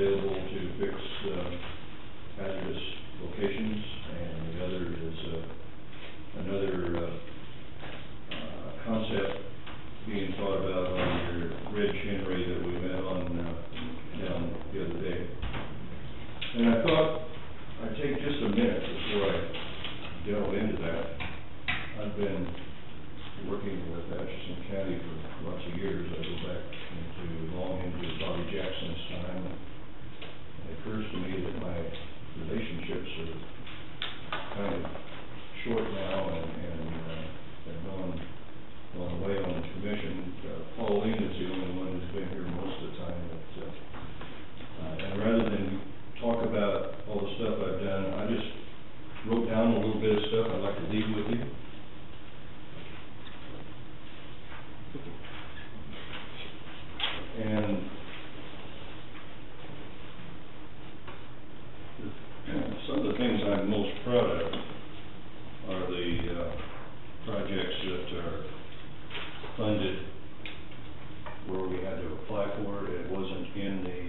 available to fix hazardous locations, and the other is another concept being thought about on your Ridge Henry that we met on down the other day. And I thought I'd take just a minute before I delve into that. I've been working with Atchison County for lots of years. I go back long into Bobby Jackson's time. It occurs to me that my relationships are kind of short now and have gone away on the commission. Pauline is the only one who's been here most of the time. And rather than talk about all the stuff I've done, I just wrote down a little bit of stuff I'd like to leave with you. And some of the things I'm most proud of are the projects that are funded where we had to apply for it. It wasn't in the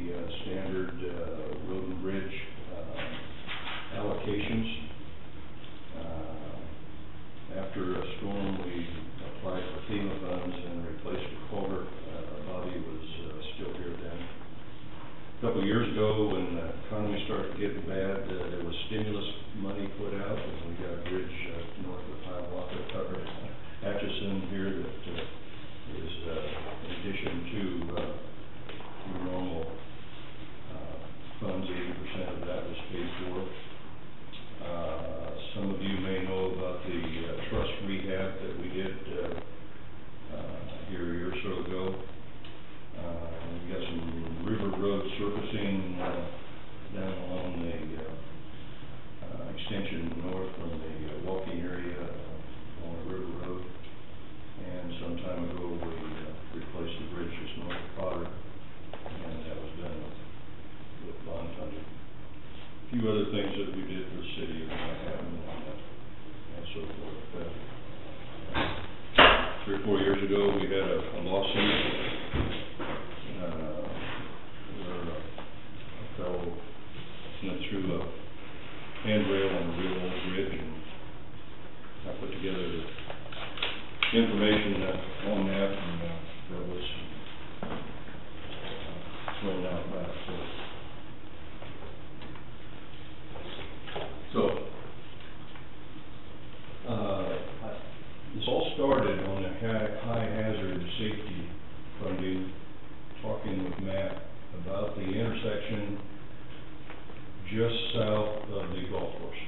standard road and bridge allocations. After a storm, we applied for FEMA funds and replaced a culvert. Bobby was still here then. A couple of years ago, when the economy started getting bad, there was stimulus money put out, and we got a bridge north of Hiawatha covered Atchison here that is, in addition to normal funds, 80% of that was paid for. Some of you may know about the trust rehab that we did here a year or so ago. We got some river road surfacing down along the extension north from the walking area on the river road. And some time ago we replaced the bridge just north of Potter, and that was done with bond funding. A few other things that we did for the city of Manhattan and so forth. 3 or 4 years ago we had a lawsuit where a fellow went through a handrail on a real old bridge, and I put together the information on that, and that was thrown out by the court. So, this all started on the high hazard safety funding, talking with Matt about the intersection just south of the golf course.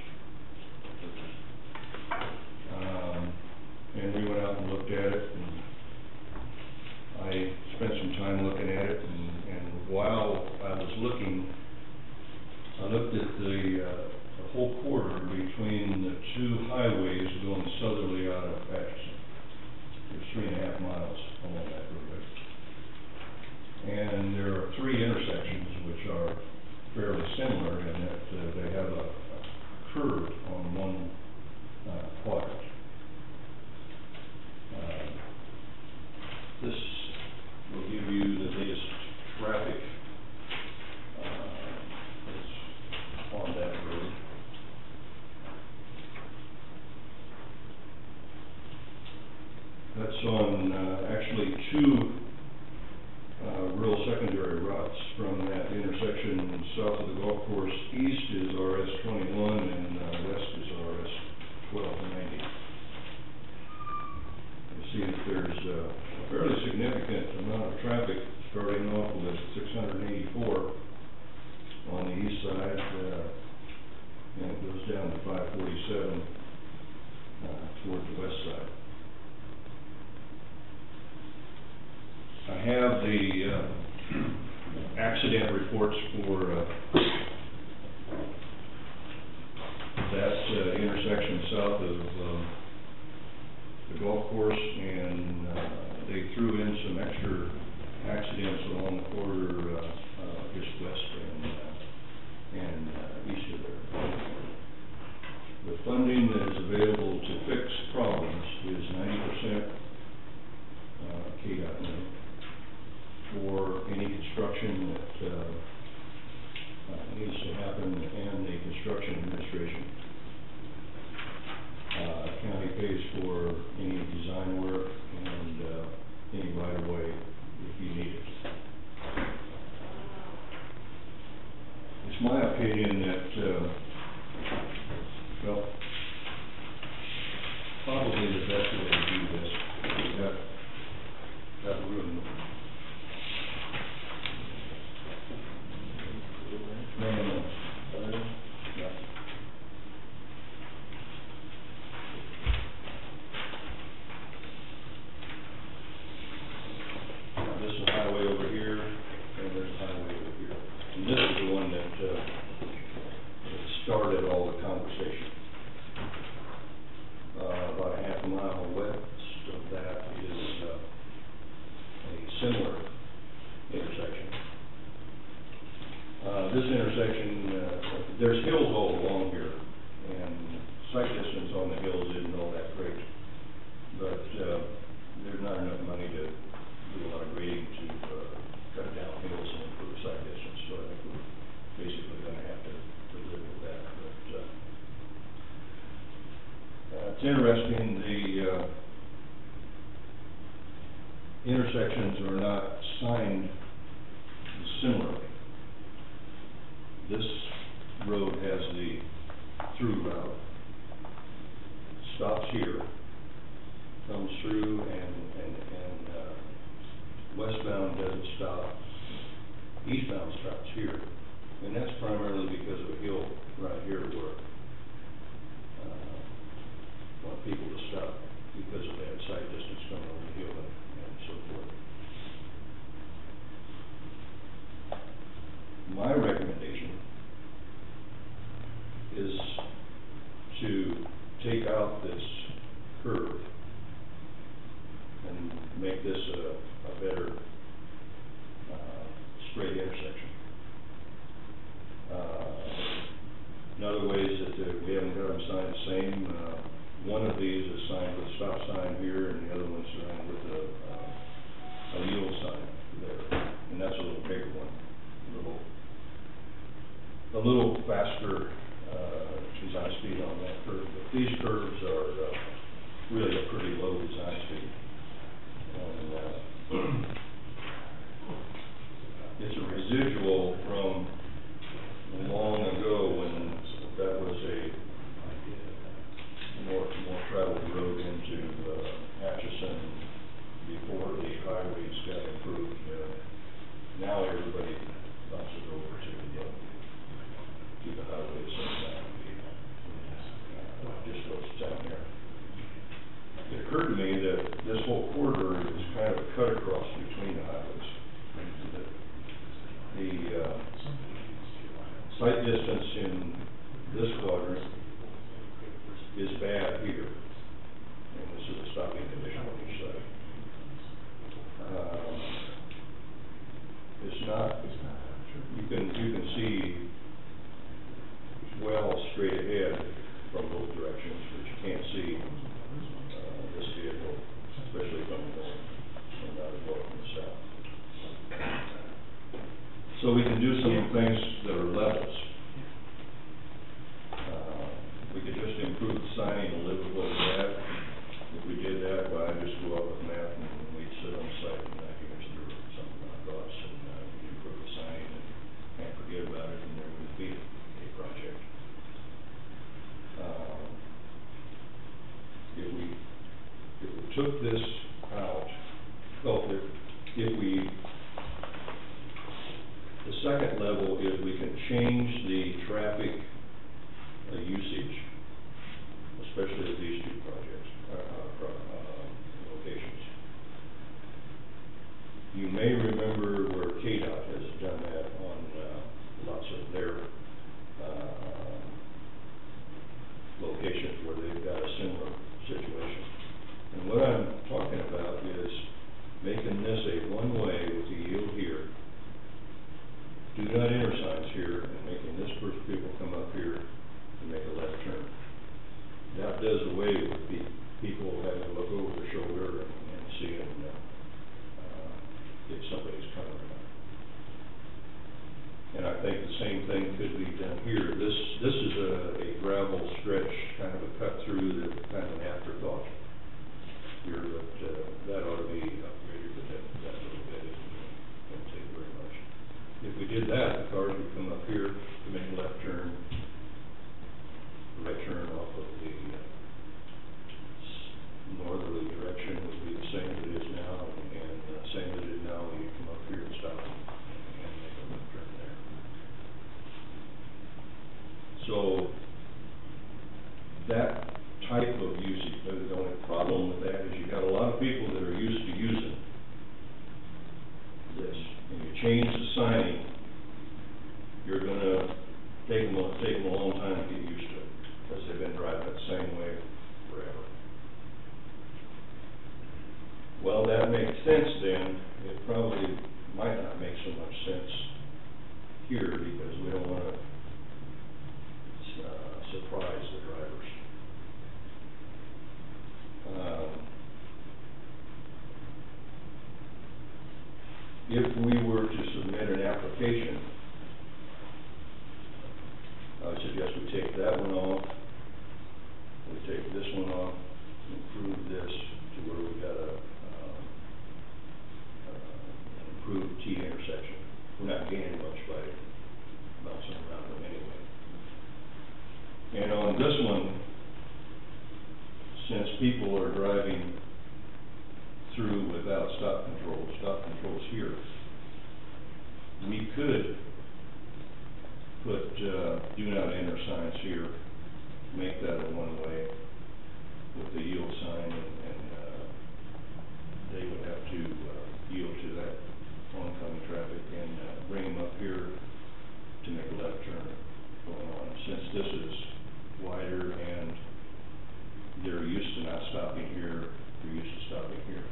And we went out and looked at it, and I spent some time looking at it, and while I was looking, I looked at the whole corridor between the two highways going southerly out of Atchison. There's 3.5 miles along that roadway. And there are 3 intersections which are fairly similar in that they have a curve on one quadrant. This will give you the latest traffic that's on that road. That's on actually 2 rural secondary routes from that intersection south of the golf course. East is RS 21 and west is RS 1290. You see that there's a fairly significant amount of traffic starting off with 684 on the east side, and it goes down to 547 toward the west side. I have the accident reports for that intersection south of the golf course, and they threw in some extra accidents along the corridor just west and east of there. The funding that is available to fix problems is 90% KDOT money for any construction that my opinion that, well, probably the best way to do this, we've got room. No. Yeah. Now, this is a highway over here, and there's a highway over here. And this is the one that started all the conversation. About a half a mile west of that is a similar intersection. This intersection, there's hills all along here, and sight distance on the hills isn't all that great. But there's not enough money to do a lot of grading to cut down hills and improve sight distance. So I think we're basically going to have to live with that. But it's interesting, the intersections are not signed similarly. This road has the through route, stops here, comes through, and westbound doesn't stop, eastbound stops here. And that's primarily because of a hill right here where want people to stop because of that sight distance coming over the hill and so forth. My recommendation is to take out this curve and make this a better straight intersection. In other ways that we haven't got them signed the same. One of these is signed with a stop sign here, and the other one's signed with a yield sign there, and that's a little bigger one, a little faster design speed on that curve. But these curves are really a pretty low design speed, and it's a residual from long ago when that was a more traveled road into Atchison before the highways got improved. Now everybody bounces over to the highways and just goes down there. It occurred to me that this whole corridor is kind of cut across between the highways. The sight distance in this quadrant is bad here, and this is a stopping condition on each side. It's not. You can see well straight ahead from both directions, but you can't see this vehicle, especially from the north and not as well from the south. So we can do some things that are levels. We could just improve the signing and live with what we have. If we did that, well, I'd just go up with a map and we'd sit on the site and I could just do something on thoughts and improve the signing and can't forget about it, and there would be a project. If we took this out, the second level is we can change the traffic usage, especially at these two projects, locations. You may remember where KDOT has done that on lots of their locations where they've got a similar situation. And what I'm talking about is making this a one-way with the yield here, do not enter signs here, and making this first people come up here and make a left turn. That does away with people having to look over their shoulder and see if somebody's coming or not. And I think the same thing could be done here. This is a gravel stretch, kind of a cut through, that kind of an afterthought here, but that ought to be upgraded, but that little bit isn't going to take very much. If we did that, the cars would come up here to make So that type of usage, the only problem with that is you got a lot of people that are used to using this. And you change the signing, you're gonna take them a long time to get used to it, because they've been driving it the same way forever. Well, that makes sense then. It probably might not make so much sense here, because we don't want to surprise the drivers. If we were to submit an application, I suggest we take that one off, we take this one off, improve this to where we've got an improved T intersection. We're not gaining much by bouncing around them anyway. And on this one, since people are driving through without stop controls here, we could put do not enter signs here, make that a one-way with the yield sign, and they would have to yield to that oncoming traffic and bring them up here to make a left turn going on. Since this is wider and they're used to not stopping here, they're used to stopping here.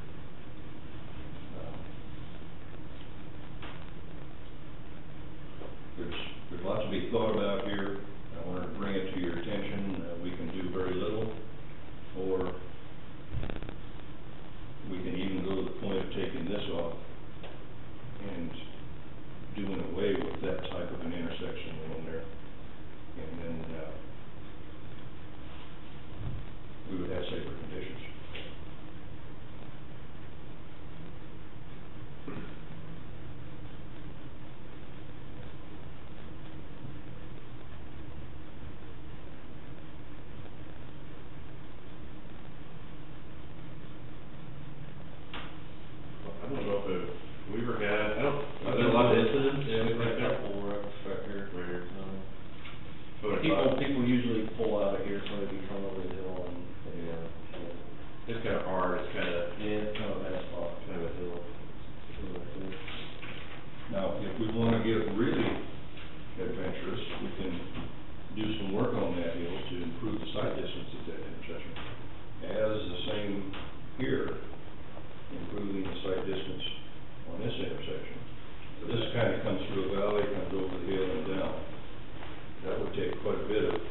There's lots to be thought about here. I wanted to bring it to your attention. We can do very little, or we can even go to the point of taking this off and doing away with that type of an intersection along there, and then we would have safer conditions. People usually pull out of here so they can come over the hill and it's kind of hard. It's kind of it's kind of a bad spot. kind of a hill. Now, if we want to get really adventurous, we can do some work on that hill to improve the sight distance at that intersection. As the same here, improving the sight distance on this intersection. So this kind of comes through a valley, comes over the hill and down. That would take quite a bit of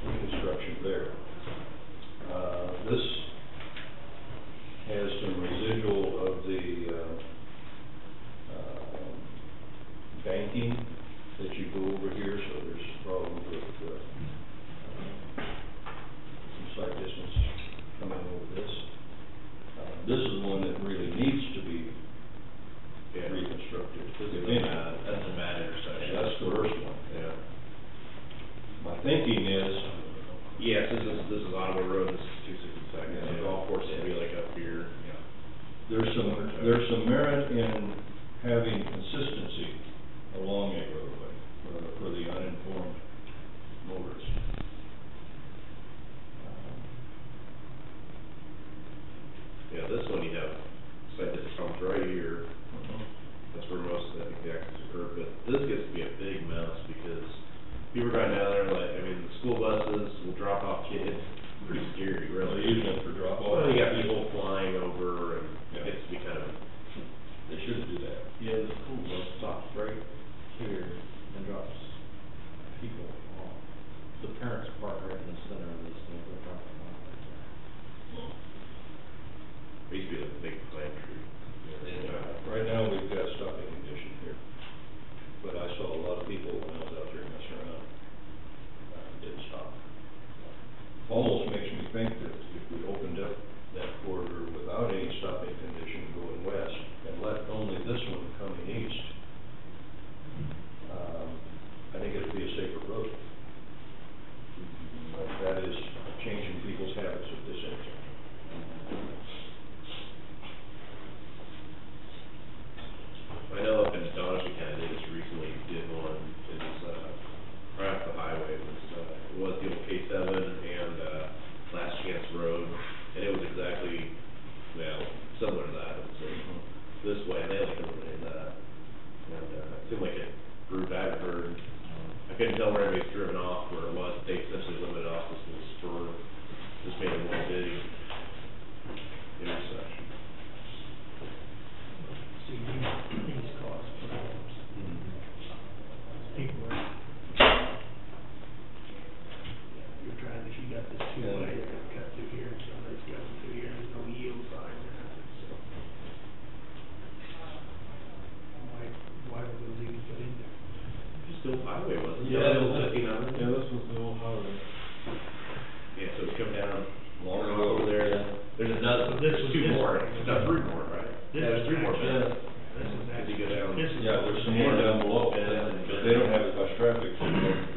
reconstruction there. This has some residual of the banking that you go over here, so there's problems with some sight distance coming over this. This is one that really needs to be reconstructed. That's a bad intersection. That's the worst one. Yeah. My thinking is, Yes, this is Ottawa Road. This is 262nd. Yeah. The golf course will be like up here. Yeah. there's some merit in having consistency along a roadway for the uninformed motorist. Yeah, this one you have sight distance comes right here. That's where most of the accidents occur. But this gets to be a big mess because people driving down there, like, I mean, the school buses will drop off kids. It's pretty scary, really. They're using it for drop off. Well, you got people flying over, and Yeah. it gets to be kind of. They shouldn't do that. Yeah, the school bus stops right here and drops people off. The parents park right in the center of this thing, they're dropping off right there. It used to be a big pine tree. Right now, we've got stopping condition here, but I saw a lot of people when I was out there messing around. seemed like it grew back, or I couldn't tell where everybody's driven off where it was. They essentially limited off this little spur, just made it one big intersection. See, these cause problems. People are, you're trying to, you got this two-way, you're gonna cut through here, and somebody's cutting through here, there's no yield sign there, so. Why were those even put in there? Just the old highway, wasn't it? Yeah, The old this 1500. was the old highway. Yeah, so it's come down, Long long road. over there, there's a dozen, This there's was two this more, way. no, three more, right? This Yeah, there's is three more actually- bends. This is As you go actually, down. this is. Yeah, there's some more down below, but they don't have as much traffic.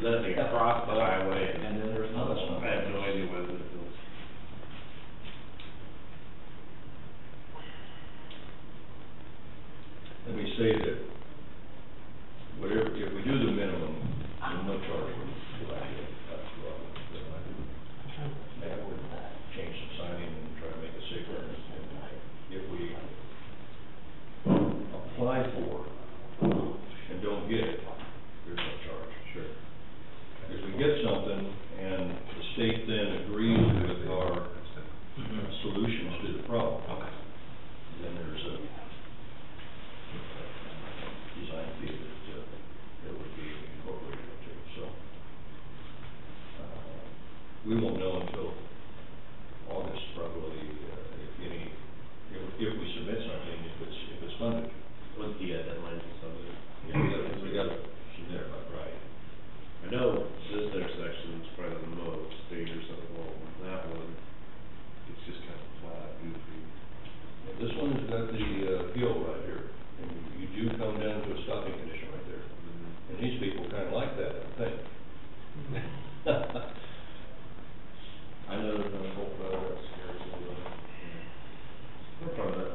Then I think across the highway, And then there's another one. I have no idea whether it was. Let me say that whatever, if we do the minimum, there's no charge for it. That's wrong. That would change some signing and try to make it safer. If we apply for and don't get it, there's no charge. Sure. If we get something and the state then agrees with our solutions to the problem, then there's a design fee that would be incorporated into it, so. We won't know until August probably, if we submit something, if it's funded. What's the deadline for some of it? Yeah, we gotta submit it by Friday. I know this intersection is probably the most dangerous of them all. That one, it's just kind of flat, goofy. Yeah, this one has got the hill right here, and you do come down to a stopping condition right there. And these people kinda like that, I think. I know there's been a whole road that scares me a little. No problem.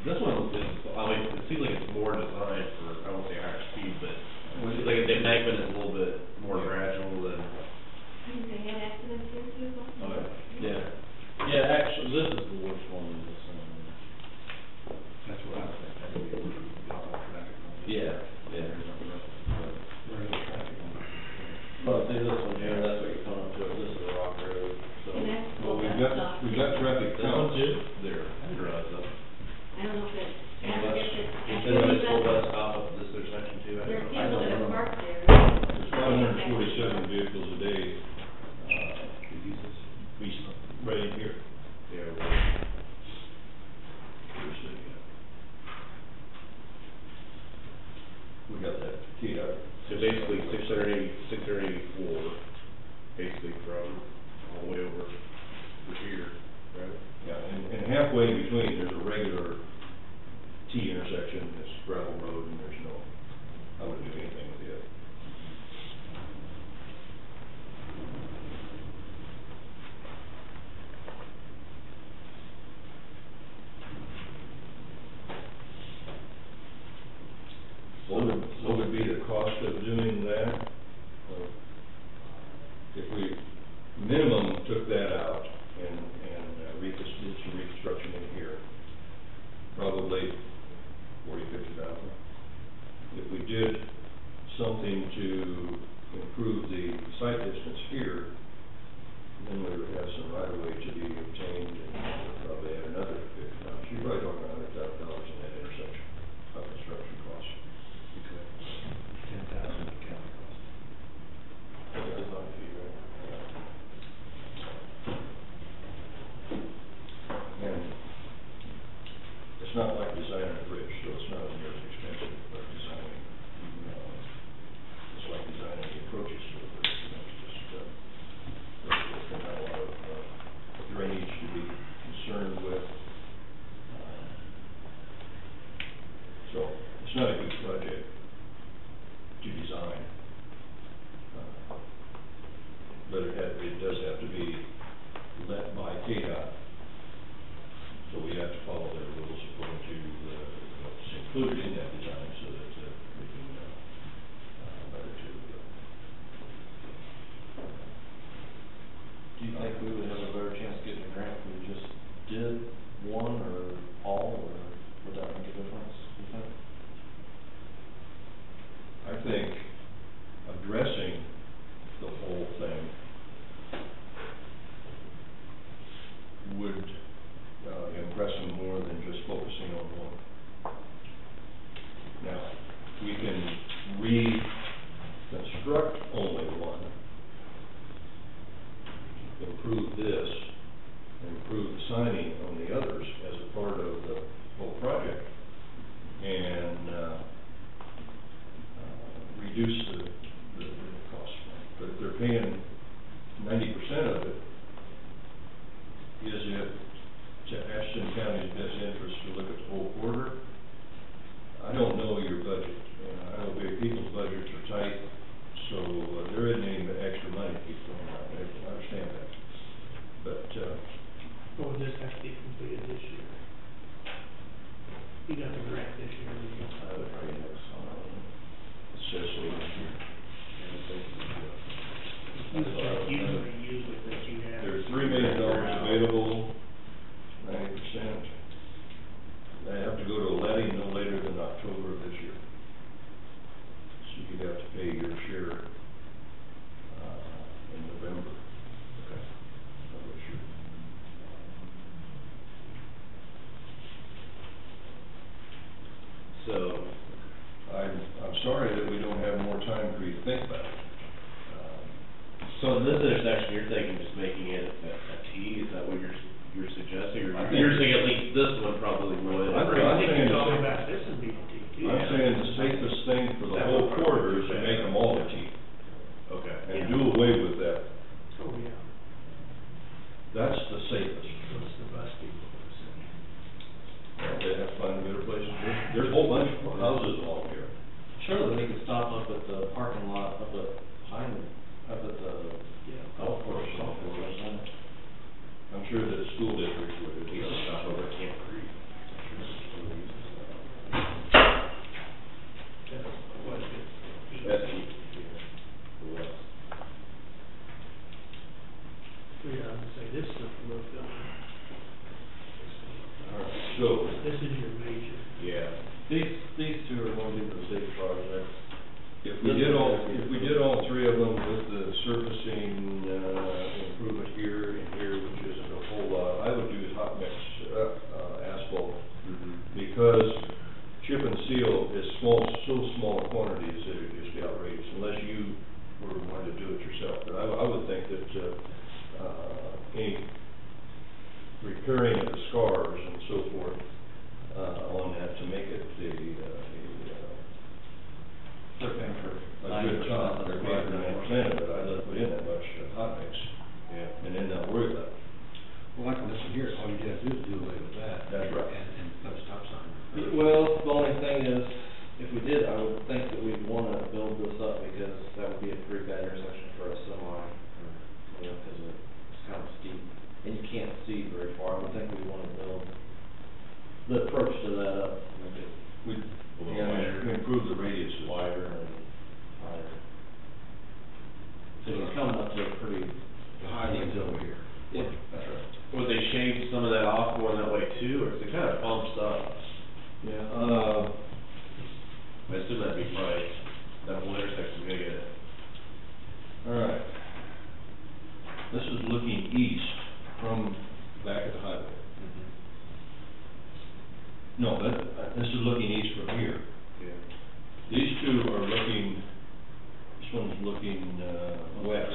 This one is, I mean, it seems like it's more designed for, I won't say higher speed, but it seems like the embankment is a little bit more gradual than. They had accidents here too, Oh, Yeah. Yeah, actually, this is the worst one in this, That's what I think, I think it would be a lot of traffic on this. yeah, yeah. Where is the traffic on this? Well, see this one here, that's what you're coming up to, this is a rock road, so. And that's. Well, we've got traffic This one counts too? there. I didn't realize that. I don't know if it's, I And don't that's, guess it's. you said that it's told us stop at this intersection too, I There are don't know. people that are parked there. There's 547 vehicles a day, right in here. Yeah, well, We're sitting at. We got that teed up. so basically 684, basically from all the way over to here, right? Yeah, and halfway between, there's a regular T intersection, it's gravel road, and there's no, I wouldn't do anything with it. What would be the cost of doing that? If we minimum took that out and did some reconstruction in here, probably 40,000-50,000. If we did something to improve the sight distance here, then we would have some right of way to be obtained, and we'd probably add another 50,000. You're probably talking $100,000 in that intersection of construction costs. 10,000 county cost. That's a design fee, right? And it's not like designing a bridge, so it's not near as expensive, but designing, it's like designing the approaches to a bridge, you know, it's just, there's not a lot of drainage to be concerned with. reduce the cost. But if they're paying 90% of it, is it to Ashton County's best interest to look at the whole quarter? I don't know your budget, and I know people's budgets are tight, so there isn't any extra money to keep throwing out there, I understand that. But, Or would this have to be completed this year? You got the grant this year, and you I would pray next, it's just so this year. usually that you have. There's $3 million available, 90%. They have to go to a levy no later than October of this year. So you'd have to pay your share, in November. Okay. Of this year. So, I'm sorry that we don't have more time for you to think about it. so in this intersection, you're thinking just making it a T, is that what you're suggesting? Or I think you're saying at least this one probably would? I think- I think saying you're the talking same- about this would be the T too. I'm saying the safest thing for the whole quarter is to make them all a T, Okay. and do away with that. Oh, yeah. That's the safest. What's the bus people gonna say? Well, they have to find a better place. There's a whole bunch of houses along here. Surely they could stop up at the parking lot, up at up at the Yeah. golf course or something. I'm sure that the school district would. We used to stop over at Camp Creek. What is it? That's east, yeah, the west. Yeah, I would say this stuff looked up. All right, so, This is your major. Yeah. These two are gonna be the big projects. if we did all three of them with the surfacing, improvement here and here, which isn't a whole lot, I would do hot mix, asphalt. Because chip and seal is so small quantities that it'd just be outrageous, unless you were wanting to do it yourself. But I would think that, any repairing of the scars and so forth, on that to make it They're paying for a good job, they're paying for 90% of it, I'd let put in that much hot mix, Yeah. and then not worry about it. Well, like on this one here, all you have to do is do away with that. That's right. And put a stop sign. Well, the only thing is, if we did, I would think that we'd wanna build this up, because that would be a pretty bad intersection for a semi, or, you know, cause it's kind of steep, and you can't see very far. I would think we'd wanna build the approach to that up, make it We, A little yeah, wider. improve the radiuses. wider and higher. So it's coming up to a pretty, The Highland's over here. yeah, That's right. Would they shave some of that off going that way too, or is it kind of bumps up? Yeah, I assume that'd be probably, that whole intersection, gonna get it. all right. This is looking east from back of the highway. No, this is looking east from here. Yeah. These two are looking, this one's looking, west.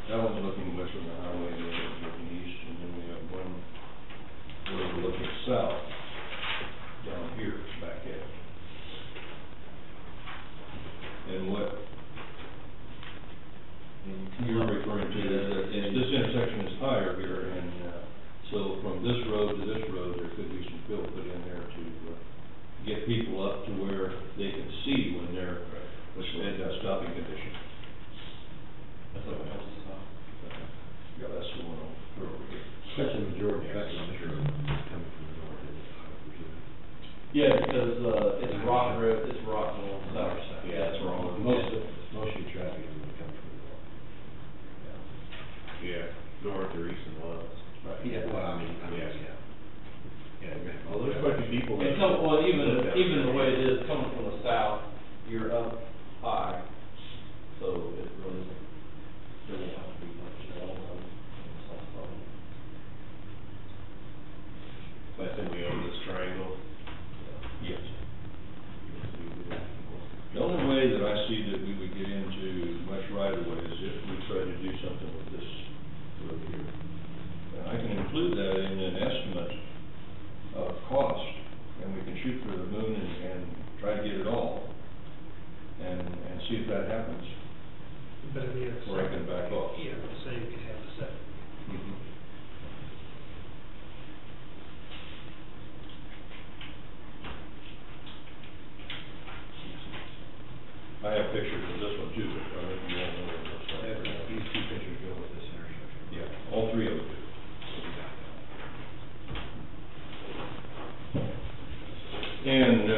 That one's looking west from the highway, the other one's looking east, and then we have one where we're looking south, down here, back in. And what you're referring to, this intersection is higher here, and, so from this road to this road, there could be some fill put in there to, get people up to where they can see when they're in a stopping condition. that's what helps us out. Yeah, that's the one over here. Especially the majority of traffic on this road is coming from the north, I would presume. Yeah, because, it's rock road, it's rock on the south side. Yeah, it's wrong. Most of your traffic is going to come from the north. Yeah, north or east and west. Yeah, well, I mean, Yeah. yeah. Yeah, you're gonna have Well, all there's that. quite a few people. And come, well, even the way it is, coming from the south, you're up high, so it really, there won't have to be much at all on the south side. I think we own this triangle. Yes. The only way that I see that we would get into much right of way is if we try to do something with this road here. And I can include that in an estimate of cost, and we But it'd be a where I can back off. Yeah, but say you could have a second. Mhm. I have pictures of this one too, but I think you all know what it looks like. These two pictures go with this intersection. Yeah, all three of them do. And,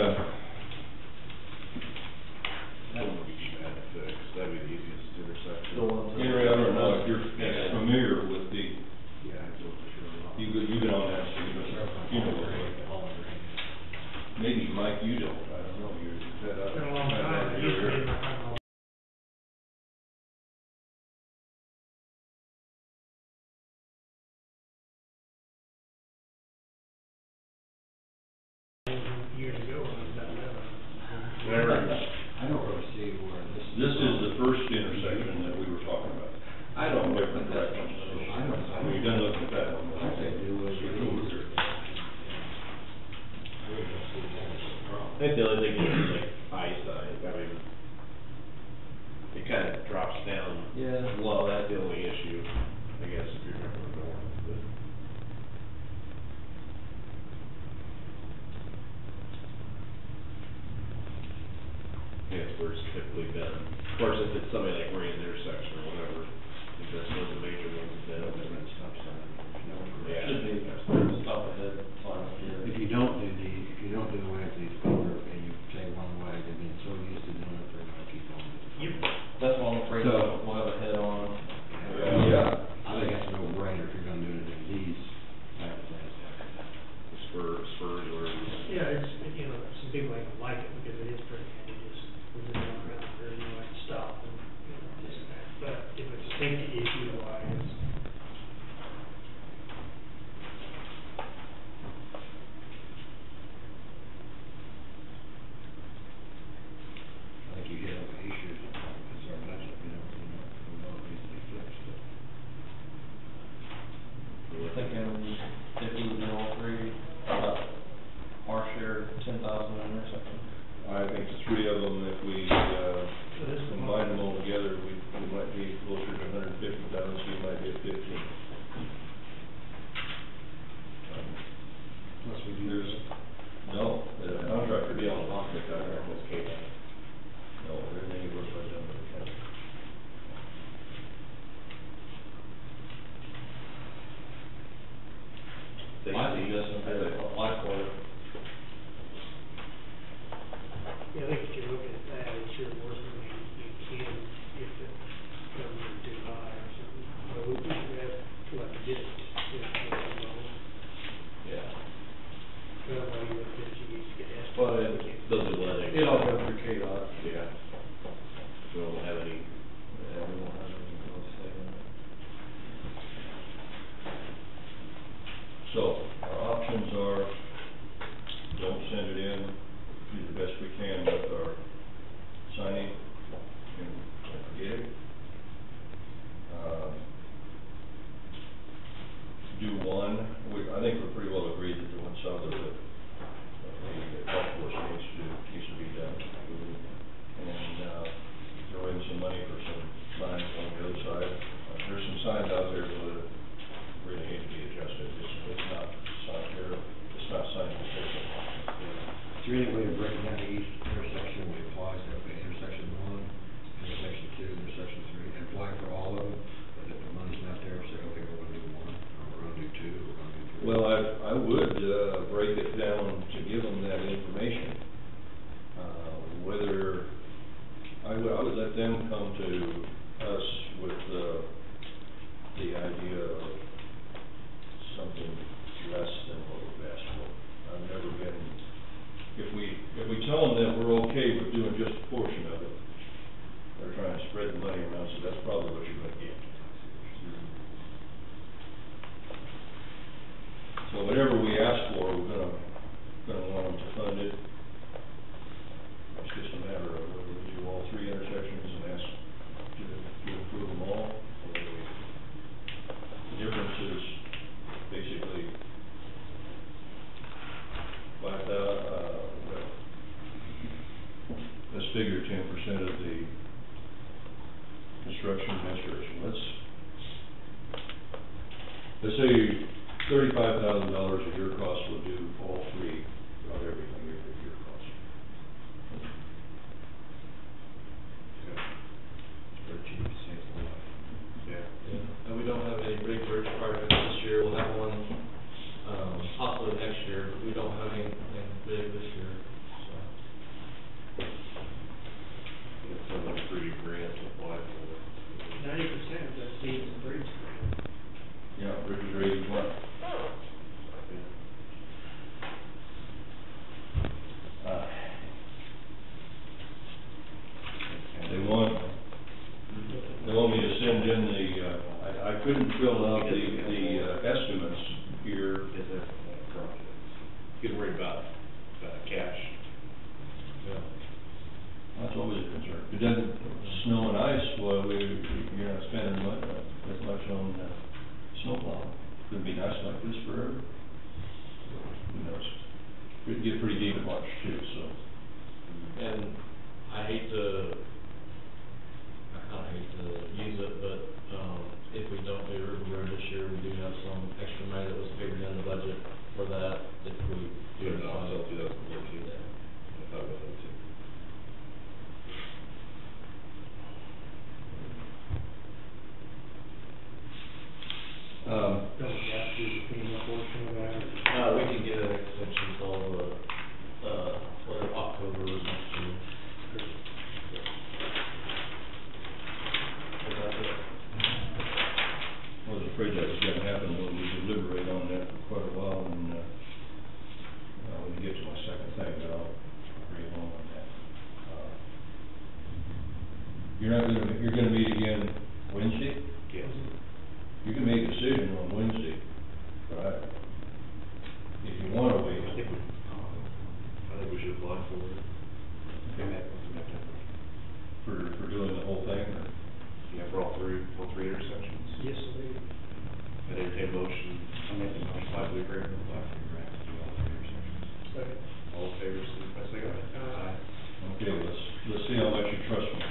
That one would be bad to fix, that'd be the easiest intersection. The one to- Henry, I don't know if you're familiar with the, Yeah, I go for sure. you've been on that, so you know what it is. Maybe Mike, you don't, I don't know, you're. It's been a long time, it used to be in my front. Years ago, when I was about 11. I don't really see where this. This is the first intersection that we were talking about. I don't Different think that's directions. much. I don't- Well, you done looked at that one. I think it was. I think the only thing is like eyesight, I mean, it kind of drops down. Yeah. Well, that's the only issue, I guess, if you're going north, but. Yeah, it's where it's typically been. Of course, if it's somebody like Ray's intersection or whatever, I think that's one of the major ones then. Yeah. Should be stop ahead sign here. If you don't do away with these color and you say one way, they've been so used to doing it, they're gonna keep on. Yep. That's why I'm afraid So- we'll have a head on. Yeah. I think that's a no-brainer if you're gonna do it in these type of things. Spurs or. Yeah, it's, you know, some people ain't gonna like it because it is pretty handy, just, when you're going around there, you know, like to stop and, you know, this and that. But if it's a safety issue wise, I think you hit on the issues, it's our budget, we know it needs to be fixed. We're thinking if we do all three, about our share, 10,000 an intersection. I think the three of them, if we, so this is. combine them all together, we might be closer to 150,000, so you might be at 15. Plus we do. There's, no, the contractor Be on deal. the contract with KDOT. No, everything goes right down to the county. They My see- suggestion is apply for it. Yeah, I think if you look at that, it's your work, I mean, you can, if it comes in too high or something. But we should have, like, just, you know, Yeah. everybody with this, you need to get that. But Those are letting. it all goes through KDOT. Yeah. We don't have any. Yeah, we won't have any real say in it. So, our options are, don't send it in, do the best we can with our signing, and forget it. Do one, I think we're pretty well agreed that the one south of the golf course needs to be done. And, throw in some money for some signs on the other side. There's some signs out there that really need to be adjusted, it's not signed, it's not signed official. Is there any way to break down each intersection when it applies to, okay, intersection 1, intersection 2, intersection 3, and apply for all of them? But if the money's not there, say, okay, we're gonna do 1, or we're gonna do 2, or we're gonna do 3. Well, I would, break it down to give them that information. Whether, I would let them come to us with, the idea of something less than what we've asked for. I've never been, if we tell them that we're okay with doing just a portion of it, they're trying to spread the money around, so that's probably what you're gonna get. So whatever we ask for, we're gonna want them to fund it. It's just a matter of whether we do all three intersections and ask to approve them all, or the difference is basically let's figure 10% of the construction administration. Let's say $35,000 of your cost will do all three, not everything, your cost. Very cheap, saves a lot. Yeah. Yeah, and we don't have any big bridge projects this year, we'll have one, possibly next year, but we don't have anything big this year, so. It's some like free grant to apply for. 90% of that seed is bridge grant. Yeah, bridges are 80/20. They want me to send in I couldn't fill out the estimates here. Is there projects? Get worried about cash. Yeah. That's always a concern. If it doesn't snow and ice, well, you're not spending as much on snowplow. Could be nice like this forever. Who knows? Could get pretty deep in March too, so. And I kinda hate to use it, but, if we don't do River Road this year, we do have some extra money that was figured in the budget for that, if we do. Put it off till 2014. Yeah. I thought about that too. Don't we have to do the FEMA portion of that? We can get an extension till, October of next year. But that's it. I was afraid that was gonna happen when we deliberate on that for quite a while, and, when you get to my second thing, but I'll agree along on that. You're gonna meet again Wednesday? Yes. You can make a decision on Wednesday, but if you wanna wait. I think we should apply for it. For doing the whole thing, or? Yeah, for all three intersections. Yes, we do. I entertain motion. I'll make the motion. Apply for the grant. Apply for the grant to do all three intersections. Second. All in favor, signify by saying aye. Aye. Okay, let's see how much you trust me.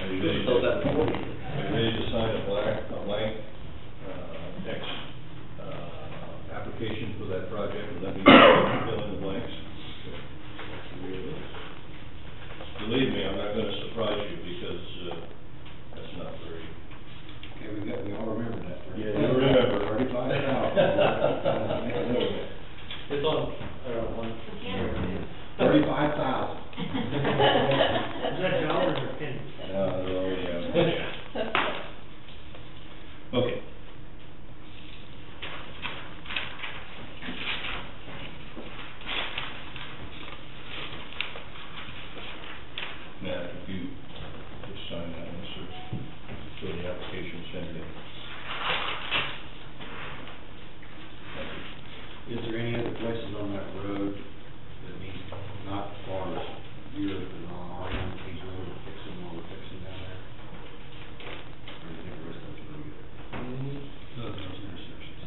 Are you ready Fill that form. to sign a blank, application for that project, and let me fill in the blanks? Believe me, I'm not gonna surprise you, because, that's not very. Okay, we all remember that. Yeah, you remember. 35,000. Make a note of it. It's on, one. I can't. 35,000. Is that dollars or pennies? Yeah. Okay. Now, if you just sign that and fill the application, send it in. Thank you. Is there any other places on that road that need, not as far as your, our own piece of road, fixing what we're fixing down there? Or do you think the rest of it's really good? Those intersections.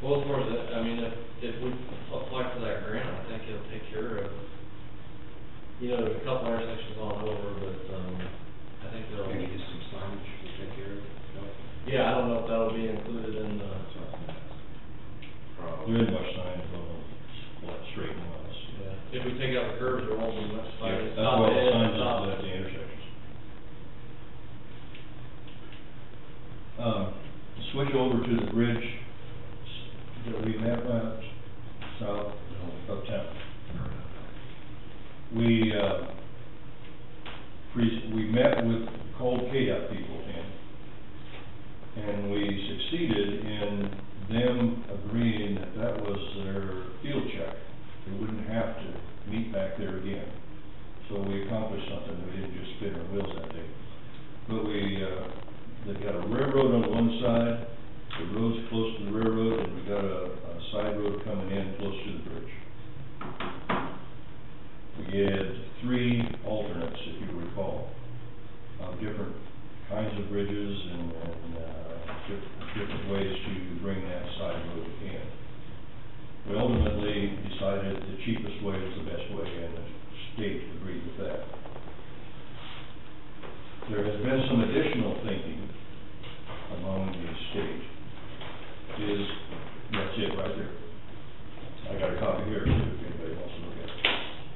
Well, as far as that, I mean, if we apply for that grant, I think it'll take care of, there's a couple intersections on over, but, I think they'll. Maybe just some signage to take care of it? No? Yeah, I don't know if that'll be included in the. That's what I was gonna ask. There isn't much sign on straight lines. Yeah, if we take out the curves, there won't be much Yeah, sign. that's why the signs at the intersections. Switch over to the bridge that we mapped out south of town. We met with, called KDOT people in, and we succeeded in them agreeing that that was their field check. They wouldn't have to meet back there again. So we accomplished something. We didn't just spin our wheels that day. But they've got a railroad on one side, the road's close to the railroad, and we got a side road coming in close to the bridge. We had 3 alternates, if you recall, of different kinds of bridges and different ways to bring that side road in. We ultimately decided the cheapest way was the best way, and state agreed with that. There has been some additional thinking among the state, that's it right there. I got a copy here, too, if anybody wants to look at it.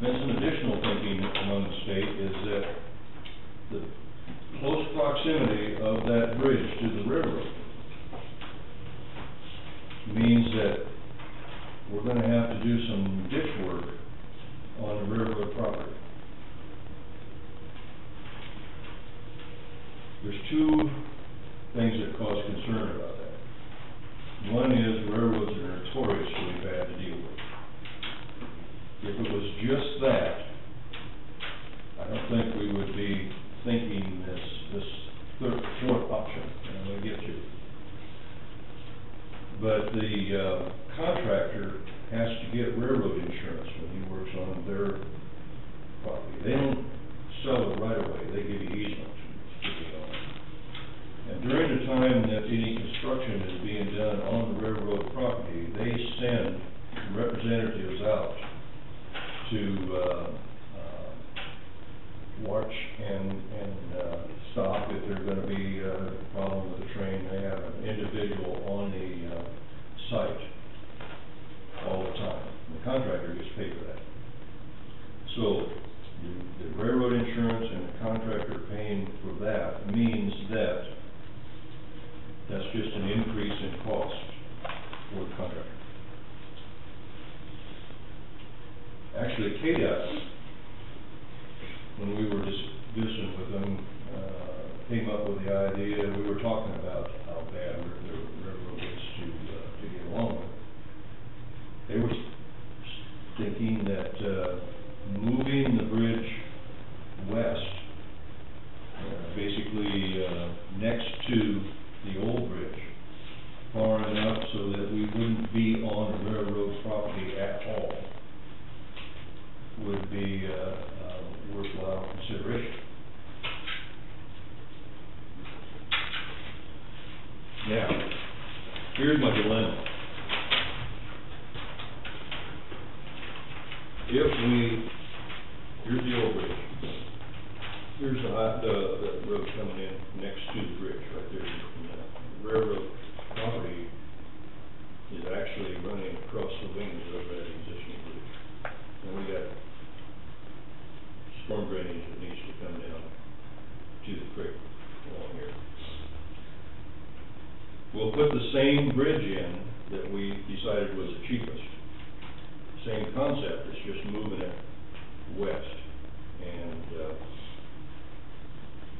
Been some additional thinking among the state is that the close proximity of that bridge to the railroad means that we're gonna have to do some ditch work on the railroad property. There's two things that cause concern about that. One is railroads are notoriously bad to deal with. If it was just that, I don't think we would be thinking this fourth option, and I'm gonna get to it. But the contractor has to get railroad insurance when he works on their property. They don't sell it right away, they give you easement to get on. And during the time that any construction is being done on the railroad property, they send representatives out to watch and stop if there's gonna be a problem with the train. They have an individual on the site all the time. The contractor gets paid for that. So the railroad insurance and the contractor paying for that means that that's just an increase in cost for the contractor. Actually, KDOT, when we were discussing with them, came up with the idea, we were talking about how bad the railroad is to get along with. They were thinking that moving the bridge west, basically next to the old bridge, far enough so that we wouldn't be on the railroad property at all, would be worthwhile consideration. Now, here's my dilemma. Here's the old bridge. Here's the road coming in next to the bridge, right there. The railroad property is actually running across the wings of that existing bridge. And we got storm drainage that needs to come down to the creek along here. We'll put the same bridge in that we decided was the cheapest. Same concept, it's just moving it west. And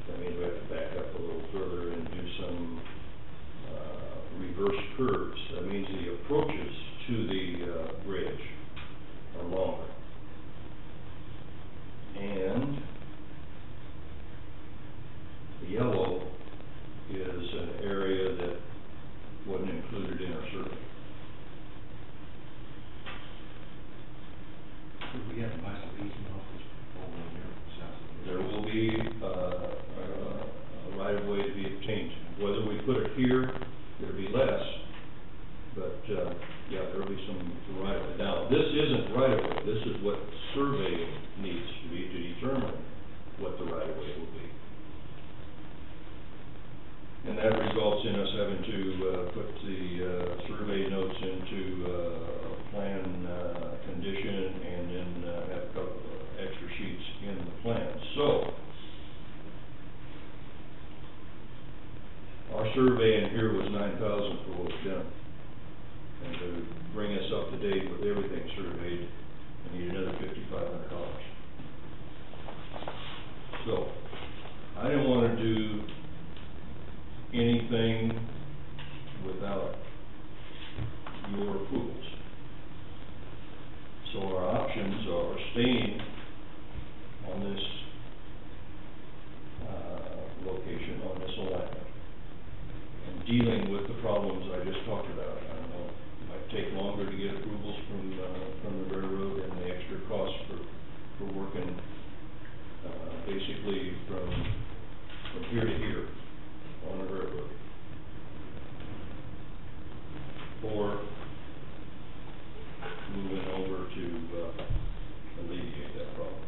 that means we have to back up a little further and do some reverse curves. That means the approaches to the bridge are longer. And the yellow is an area that wasn't included in our survey. Could we have a nice easement off this over here, south of the... There will be a right of way to be obtained. Whether we put it here, it'll be less, but yeah, there'll be some right of way. Now, this isn't right of way. This is what surveying needs to be to determine what the right of way will be. And that results in us having to put the survey notes into plan condition and then have a couple of extra sheets in the plan. So, our survey in here was $9,000 for what was done. And to bring us up to date with everything surveyed, I need another $5,500. So, I didn't want to do anything without your approvals. So our options are staying on this location, on this alignment, and dealing with the problems I just talked about. I don't know, it might take longer to get approvals from the railroad and the extra cost for working basically from here to here on the railroad, or moving over to alleviate that problem.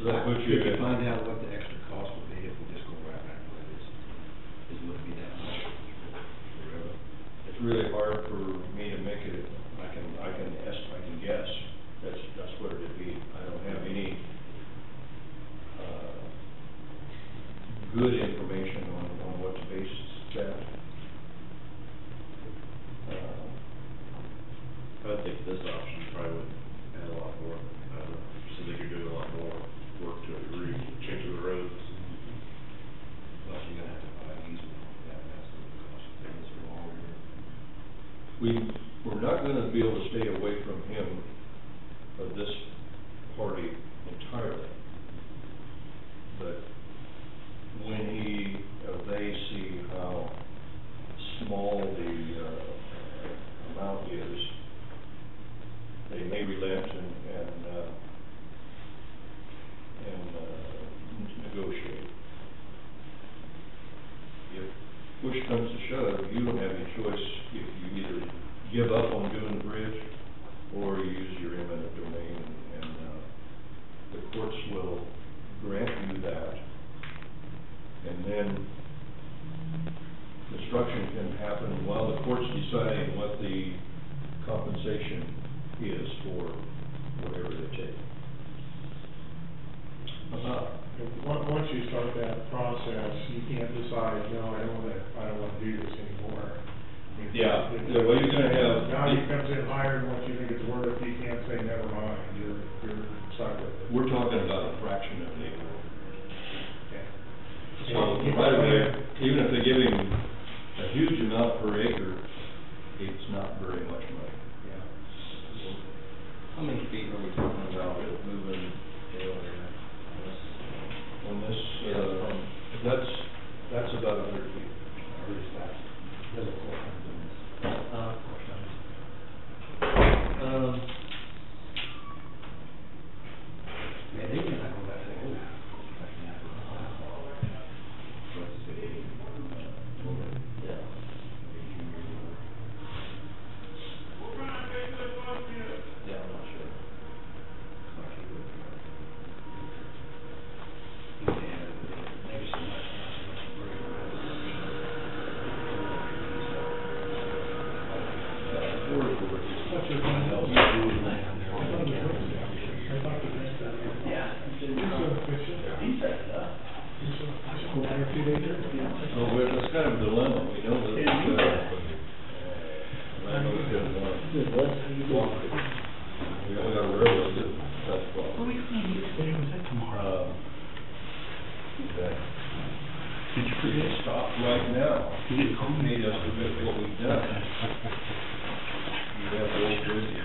So that puts you Could you at- find out what the extra cost would be if we just go right back to this? Is it would be that much forever? It's really hard for me to make it, I can guess, that's what it'd be. I don't have any, good information on what to base that. I would think this option probably would add a lot more, seems like you're doing a lot more work to it, changing the roads. Plus, you're gonna have to buy an easement, that's gonna cost, it's longer. We're not gonna be able to stay away from him, of this party entirely. But when they see how small the, amount is, they may relent and negotiate. If push comes to shove, you don't have any choice if you either give up on doing the bridge or you use your eminent domain, and the courts will grant you that. And then construction can happen while the court's deciding what the compensation is for whatever they take. Once you start that process, you can't decide, no, I don't wanna do this anymore. Yeah, well, you're gonna have. Value comes in higher than what you think it's worth, you can't say never mind, you're stuck with it. We're talking about a fraction of an acre. Yeah. So, by the way, even if they give him a huge amount per acre, it's not very much money. Yeah. How many feet are we talking about with moving Dale there? On this, that's about 100 feet. Really fast. There's a court comes in this. Yeah, they can go back and say, oh. Yeah. Yeah, I'm not sure. Maybe so much, not so much break. What's your plan? So it's kind of a dilemma, we know that, I know it doesn't want to cooperate. We only got a railroad that's cooperating. Okay. Did you forget? Stop right now. You didn't call me. Made us forget what we've done. You have the old bridge, that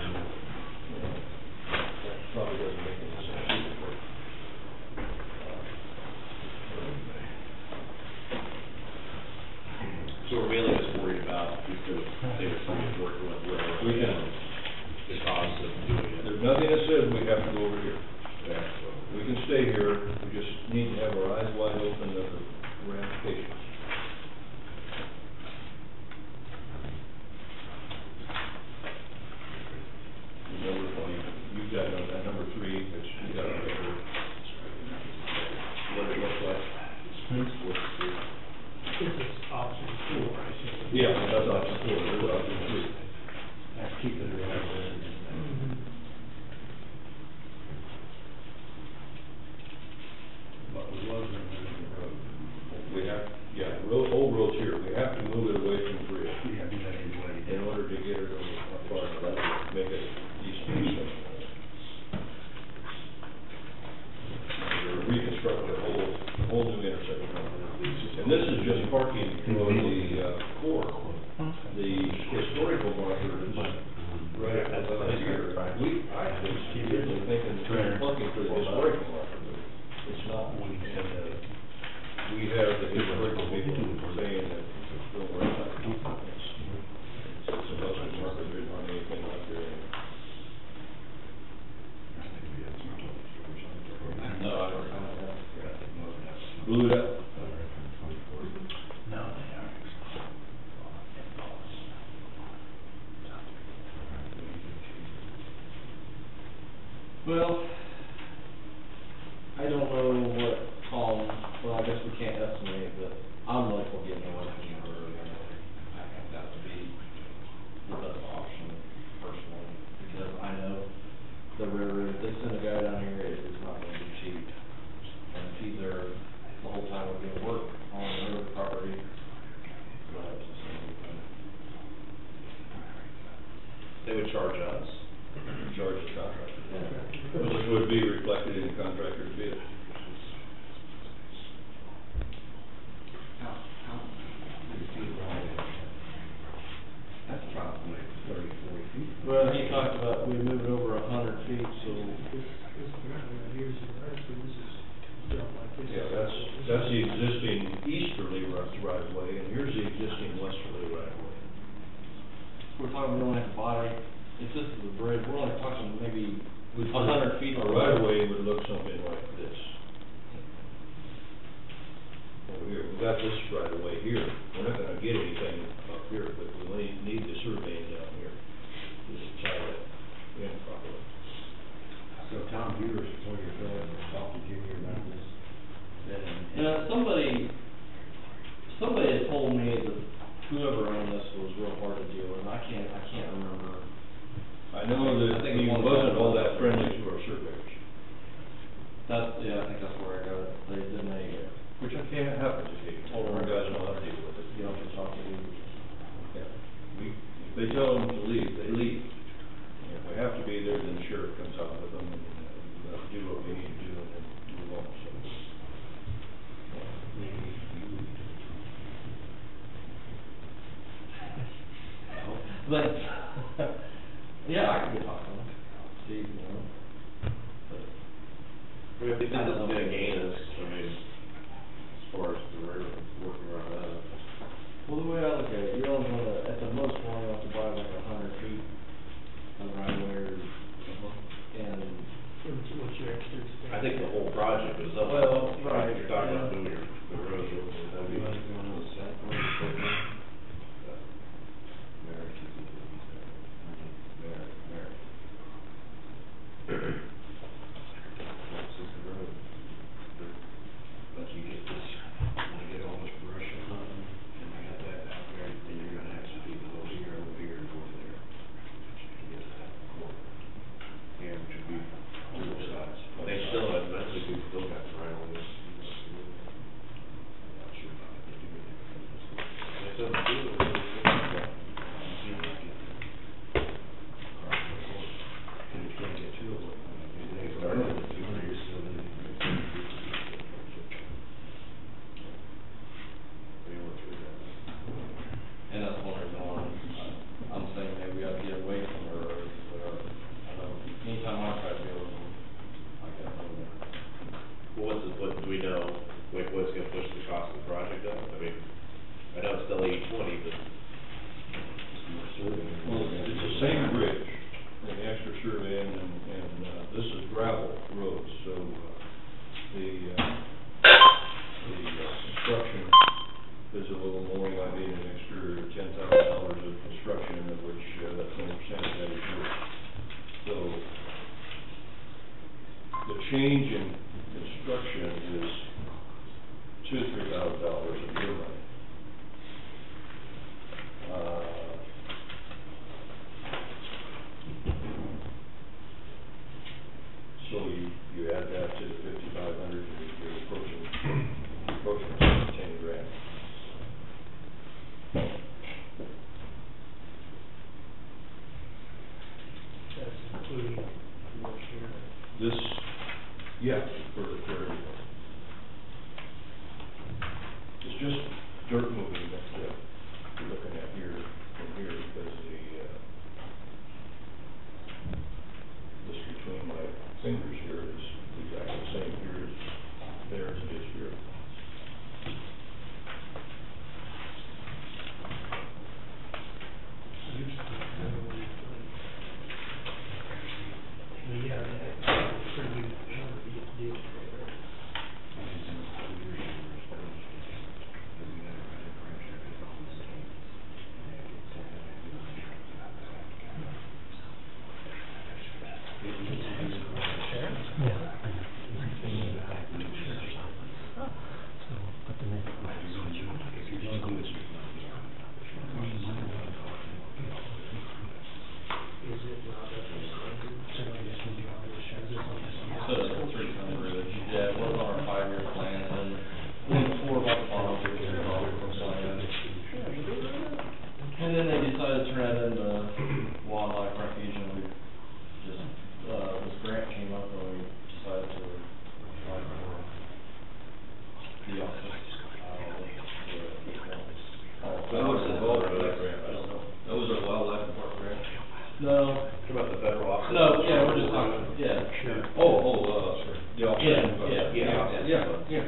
probably doesn't make any sense either. So we're mainly just worried about, if they were working with railroad. We can. The cost of doing it. There's nothing that says we have to go over here. Yeah, so. We can stay here, we just need to have our eyes wide open that we're applications. Number 20, you've got that number 3, which you got on paper. What it looks like. This is option 4, I think. Yeah, that's option 4, there's option 3. Have to keep it around. But we was gonna move the road. We have, whole road's here, we have to move it away from the bridge We have to do that anyway. in order to get it as far as that, make it decent. We're reconstructing a whole new intersection. And this is just parking for the, core. The historical marker is right up here. I was originally thinking parking for the historical marker, but it's not. We have the historical people saying that, don't worry about it. It's about the marker, there's not anything out there. No, I don't know. Blew it up. No, they are. Well, I don't existing easterly right of way, and here's the existing westerly right of way. We're talking, we only have to buy, if this is the bridge, we're only talking maybe With 100 feet. A right of way would look something like this. Over here, we've got this right of way here, we're not gonna get anything up here, but we need the surveying down here to tie that in properly. So Tom Hewers, before you fill in, talked to Junior about this. Somebody had told me that whoever owned this was real hard to deal with, and I can't remember. I know that I think he it's one of wasn't the- all that friendly to our surveyors, Yeah, I think that's where I got it. They didn't, which I can't happen occasionally, our guys know how to deal with it. you know, to talk to you. Yeah. If they tell them to leave, they leave. And if we have to be there, then the sheriff comes out with them and do what we need to do and then move on, so. But, yeah, I could get talking to them, see, you know. But, I mean, if they think this is gonna gain us, I mean, as far as the river working around that. well, the way I look at it, you're only gonna, at the most, we're only have to buy like 100 feet of right of way, and What's your extra expense? I think the whole project is up. Well, right, You're talking about yeah. doing the roads, that'd be. But you get this, when you get all this brush and hunting, and you got that out there, then you're gonna have some people over here, and over there. To get to that corner. And to be on both sides. They still have, eventually, we still got the right on this. I'm not sure about it, they do it. They still do it. And you can't get to it. They started with 2 years, so then. We went through that. And that's one reason why I'm saying maybe we gotta get away from the roads, I know, anytime I try to deal with them, I got them there. Well, what do we know, like, what's gonna push the cost of the project up? I mean, I know it's still 80/20, but. Well, it's the same bridge, the extra surveying and this is gravel roads, so, the construction is a little more, I mean, an extra $10,000 of construction, of which, that 20% of that is yours. So, the change in construction is $2,000 to $3,000 of your money. So you add that to the 5,500, you're approaching $10,000. That's including what's here. This, yeah, for everything. It's just dirt moving that you're looking at here, from here, because this between my fingers here is exactly the same here as there as it is here. Yeah, that's pretty good number to get deals together. Is it not up to standard? So I guess when you always show this on the So it's a 3-ton bridge, yeah, it was on our 5-year plan, and then before about the bottom, it was on our plan. And then they decided to turn that into wildlife refuge, and we just, this grant came up, and we decided to apply for the office. That was involved in that grant, I don't know. That was a wildlife department grant? No, What about the federal office? no, yeah, we're just talking, yeah. Oh, the office. Yeah. Yeah.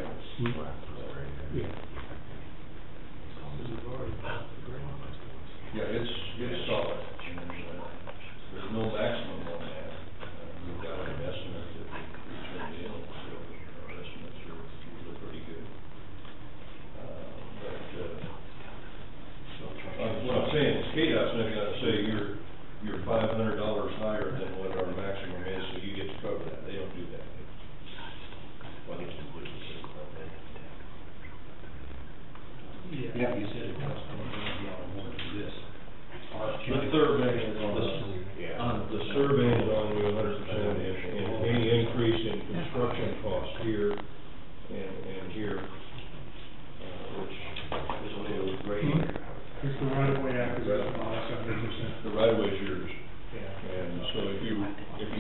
Yeah, you said it costs $1 million more to do this. The survey is on us. The survey is on you 100%, and any increase in construction costs here and here, which is a little great. It's the right of way acquisition, that's 100%. The right of way is yours. Yeah. And so if you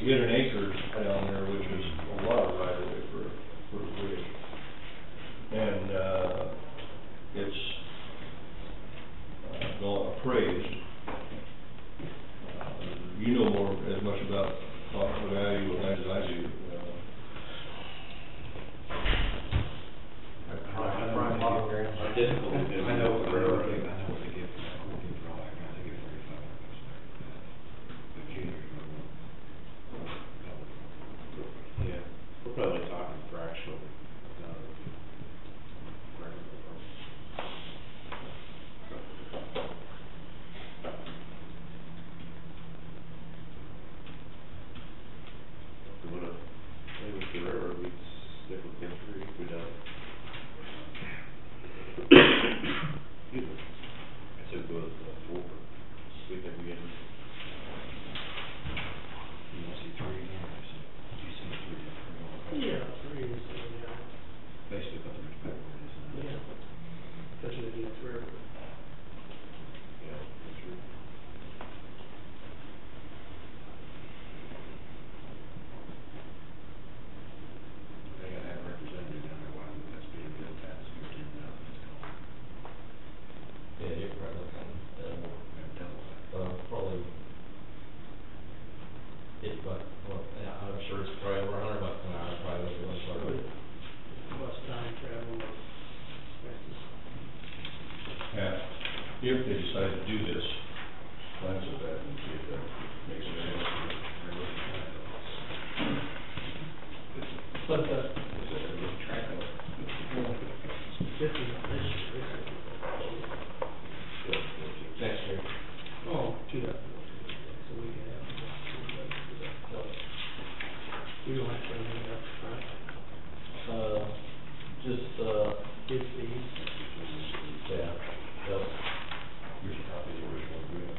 get an acre down there, which is a lot of right of way for a bridge, and, it's, appraised, you know more, as much about the value of land as I do. Our difficulty is I know what the they railroad. give for that, we'll give for all that, I think it's $3,500. The junior, Yeah, we're probably talking fractional. We would have, I think the railroad, we'd stick with Ken 3 if we don't. Excuse me. I said go with 4. We think we get. you want to see 3 again, or you see 3? Yeah, 3 is, yeah, Basically, put the rich back where it is now. yeah. Especially if it's rare. Yeah, that's true. They gotta have a representative down there, why would that's being built at, so you're $10,000, it's gone. Yeah, you're probably looking at more. Double that. Probably, well, yeah, I'm sure it's probably over $100 an hour, probably with one truck. Plus time travel, expenses. If they decide to do this, plans of that, and see if that makes it any. But Is that a good track of it? this is, Next year. oh, 2014, so we can have. We don't have to bring it up, right? Just, Bid fees. yeah, yep. Here's a copy of the original agreement.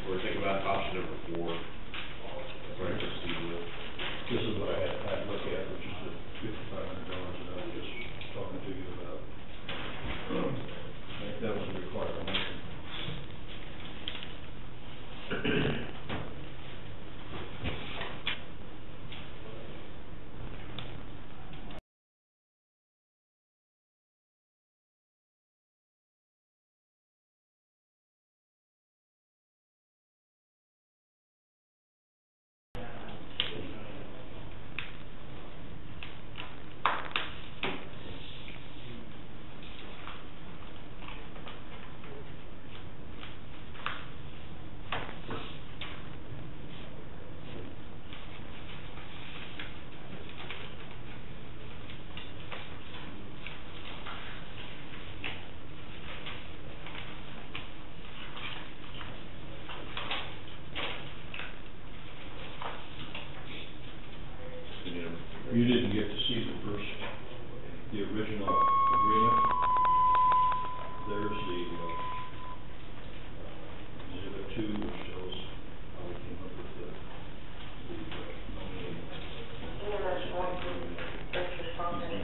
We're thinking about option number 4. That's what I proceed with. This is what I had to look at, which is the $5,500 that I was just talking to you about. I think that was the required motion. You didn't get to see the original agreement. There's the, exhibit 2, which shows how we came up with the nominating. EMS 1 group purchase property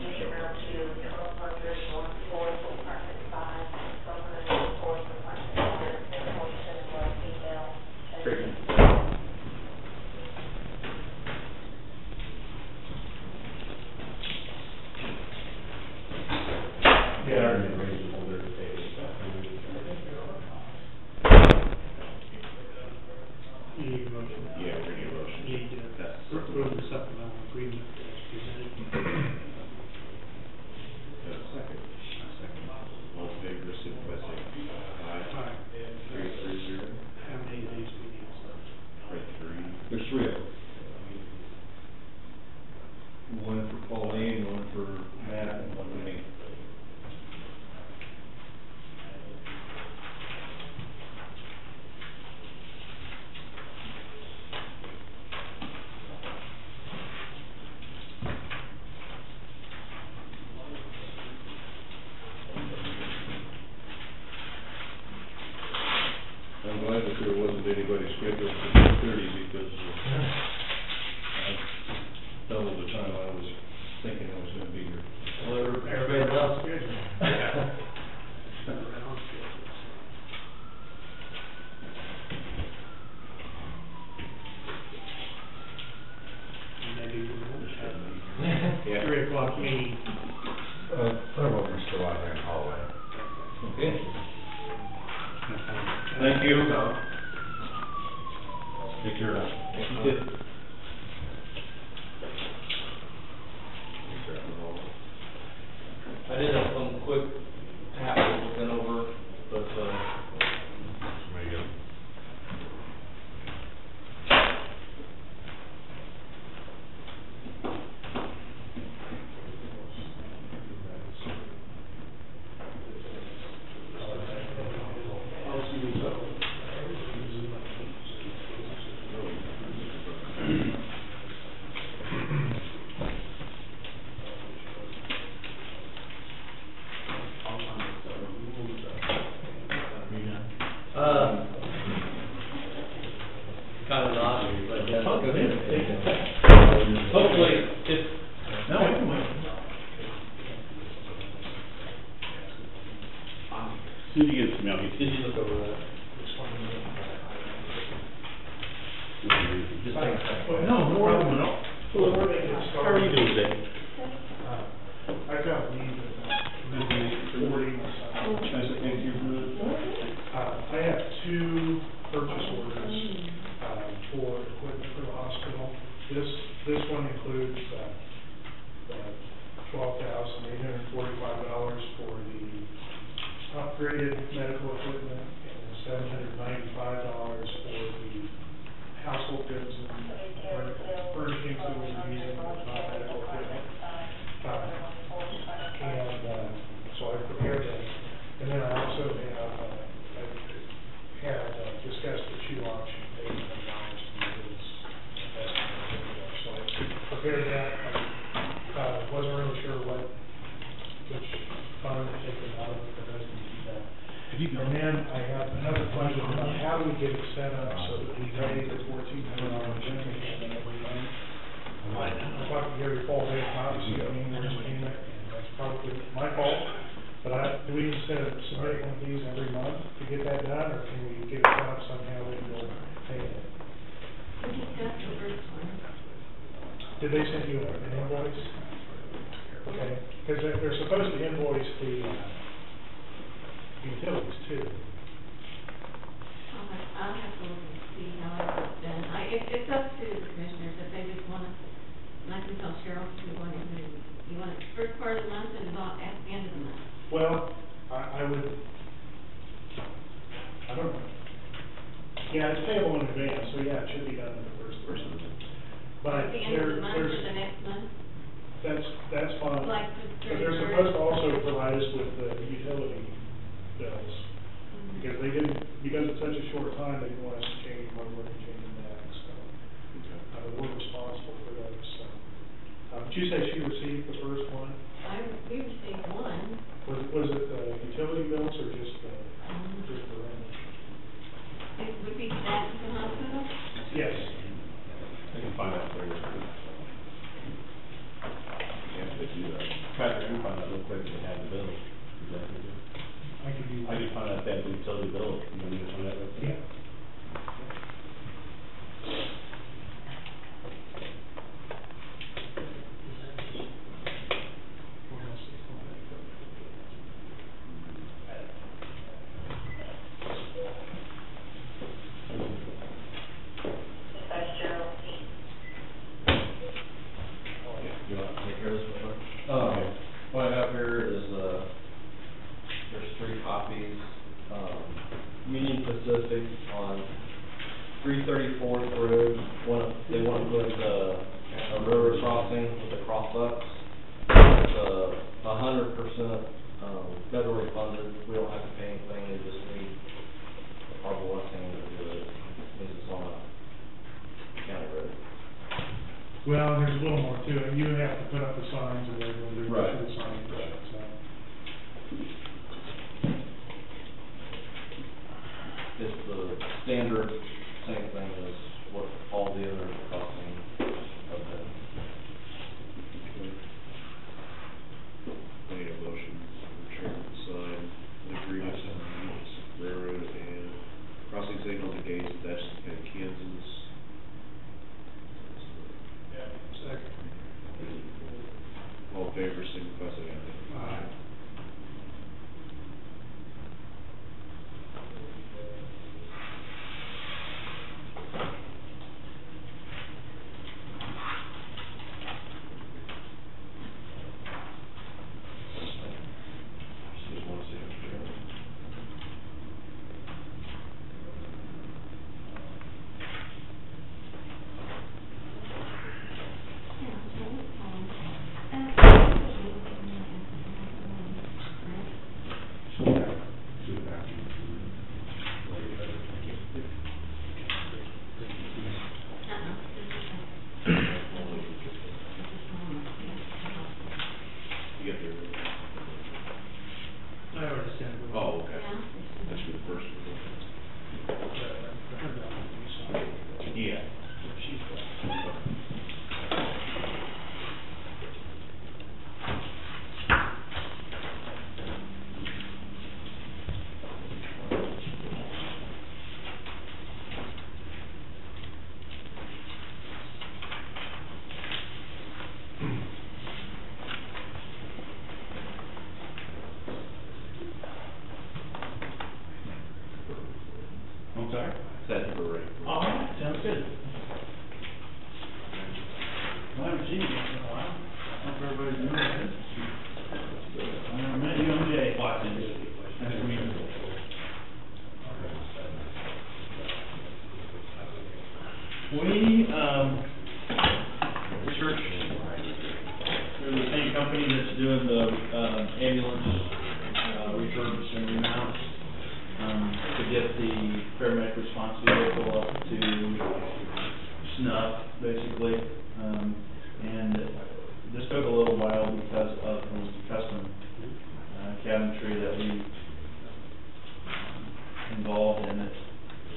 me, Put them over still out there in the hallway. Okay. Thank you. Take care of that. I did have some quick tap looking over, but, There you go. kind of not, but yeah, go ahead. Hopefully, if, No, I can wait. Soon as you get it to me, I'll get did you look over that? Just Well, no problem at all. before they get started. How are you doing today? I got leave at 40 myself. Thank you I have two purchase orders, for equipment for the hospital. This one includes, $12,845 for the upgraded medical equipment and $795 for the household goods and furnishings that we were using for non-medical equipment. So I prepared that. And then I also had discussed the shoe auction, $800 to use as estimate. So I prepared that. I wasn't really sure which fund to take them out of, but I can do that. And then I have another question about how do we get it set up so that we pay the $1,400 shipping payment every month. I talked to Gary Paul, they obviously got me in payment, and that's probably my fault. But do we instead of submitting one of these every month to get that done, or can we get it set up somehow that we'll pay it? We discussed the first one. Did they send you an invoice? Okay, because they're supposed to invoice the utilities too. I'll have to look and see how it's done. It's up to the commissioners if they just want to, and I can tell Cheryl if you want it, you want it first part of the month and about at the end of the month. Well, I don't know. Yeah, it's payable in advance, so yeah, it should be done in the first person. But At the end of the month or the next month? That's fine. Like the But they're 31st? supposed to also provide us with the utility bills. Because they didn't, because it's such a short time, they didn't want us to change one, we're changing that, so. We're responsible for those, so. But you said she received the first one? We received one. Was it the utility bills or just the rent? It would be that at the hospital? Yes. I can find out for you. Yeah, they do that. Patrick, you can find out real quick if they have the bill. Exactly. I could do. I can find out if they have the utility bill. You want me to find out real quick? Yeah. You want to take care of this one? What I have here is, there's 3 copies. Union Pacific on 334th Road, they want to put a railroad crossing with the crossbucks. It's 100% federally funded, we don't have to pay anything, they just need our blessing to do it, because it's on a county road. Well, there's a little more to it. You have to put up the signs and everyone do Right. the signs, so. It's the standard, same thing as what all the other crossings have been. I need a motion for chairman to sign the agreement with railroad and crossing signals and gates attached to County, Kansas. Second. All in favor seen you in a while. Hope everybody's doing good. I met you on Jay Watson. Nice to meet you. We, researched through the same company that's doing the, ambulance, refurbs and remounts, to get the paramedic response vehicle up to snuff, basically. And this took a little while because of the custom, cabinetry that we involved in it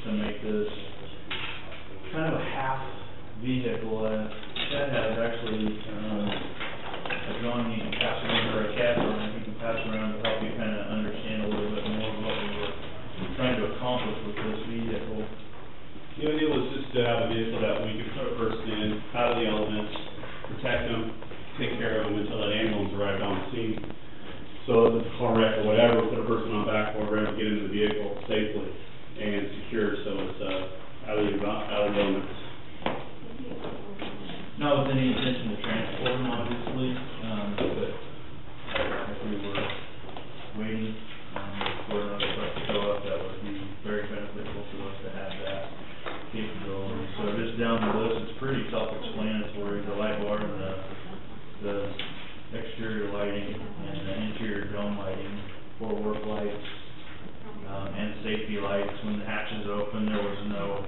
to make this kind of a half vehicle. Chad has actually, a drawing you can pass around, or a CAD drawing you can pass around to help you kind of understand a little bit more of what we were trying to accomplish with this vehicle. The idea was just to have a vehicle that we could put a person in, out of the elements, protect them, take care of them until that ambulance arrived on the scene. So if it's a car wreck or whatever, put a person on back or we're able to get into the vehicle safely and secure, so it's out of the elements. Not with any intention to transport them, obviously, but if we were waiting for another truck to show up, that would be very beneficial to us to have that capability. So just down the list, it's pretty self-explanatory, the light bar and the exterior lighting and the interior dome lighting, for work lights, and safety lights. When the hatches open, there was no,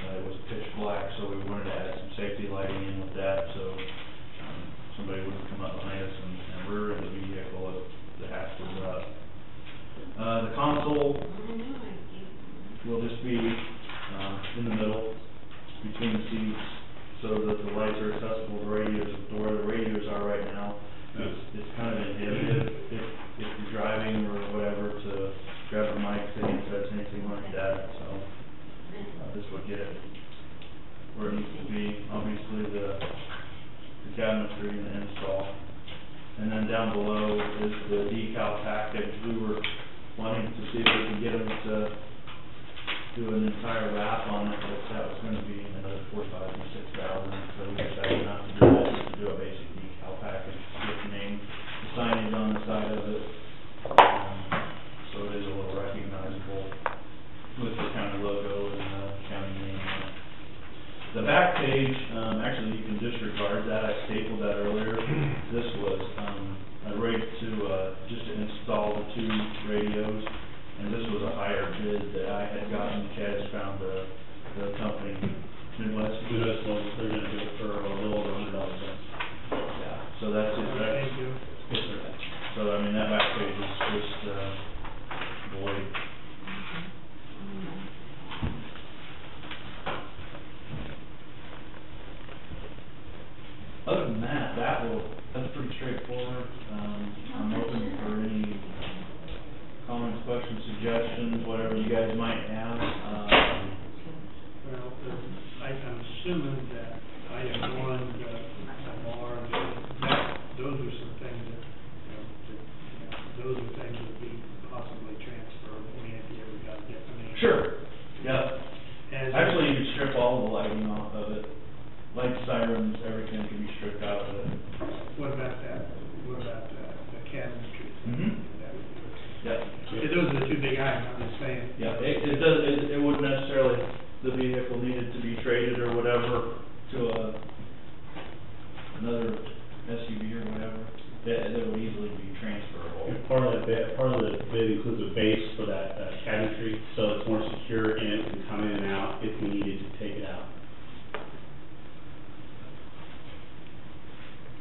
it was pitch black, so we wanted to add some safety lighting in with that, so somebody wouldn't come up behind us and rear end the vehicle if the hatch was up. The console will just be in the middle between the seats, so that the lights are accessible to radios, to where the radios are right now. It's kind of inhibitive if you're driving or whatever to grab the mic, say headsets, anything like that. So this would get it where it needs to be. Obviously the cabinetry and the install. And then down below is the decal package. We were wanting to see if we could get them to do an entire wrap on it, but that was going to be another $4,000 to $6,000. So we decided not to do that, just to do a basic decal package, get the name, the signage on the side of it, so it is a little recognizable with the county logo and the county name on it. The back page, actually you can disregard that. I stapled that earlier. This was a rate to just to install the 2 radios, and this was a higher bid that I had gotten. Chad's found the company, Midwest. They're going to do it for a little over $100. Yeah, so that's it. Thank you. Yes, sir. So I mean, that back page is just void. Other than that, that's pretty straightforward. I'm open for any comments, questions, suggestions, whatever you guys might have. Well, I'm assuming that item 1, MR, those are some things that, those are things that would be possibly transferable, I mean, if you ever got to get, Sure. Yep. Actually, you could strip all the lighting off of it. Lights, sirens, everything can be stripped out of it. What about that? What about the cabinetry? Mm-hmm. That would be okay. Yep. Those are the 2 big items, I'm just saying. Yeah, it wouldn't necessarily, the vehicle needed to be traded or whatever to another SUV or whatever. That would easily be transferable. And part of the bid includes a base for that cabinetry, so it's more secure and it can come in and out if we needed to take it out.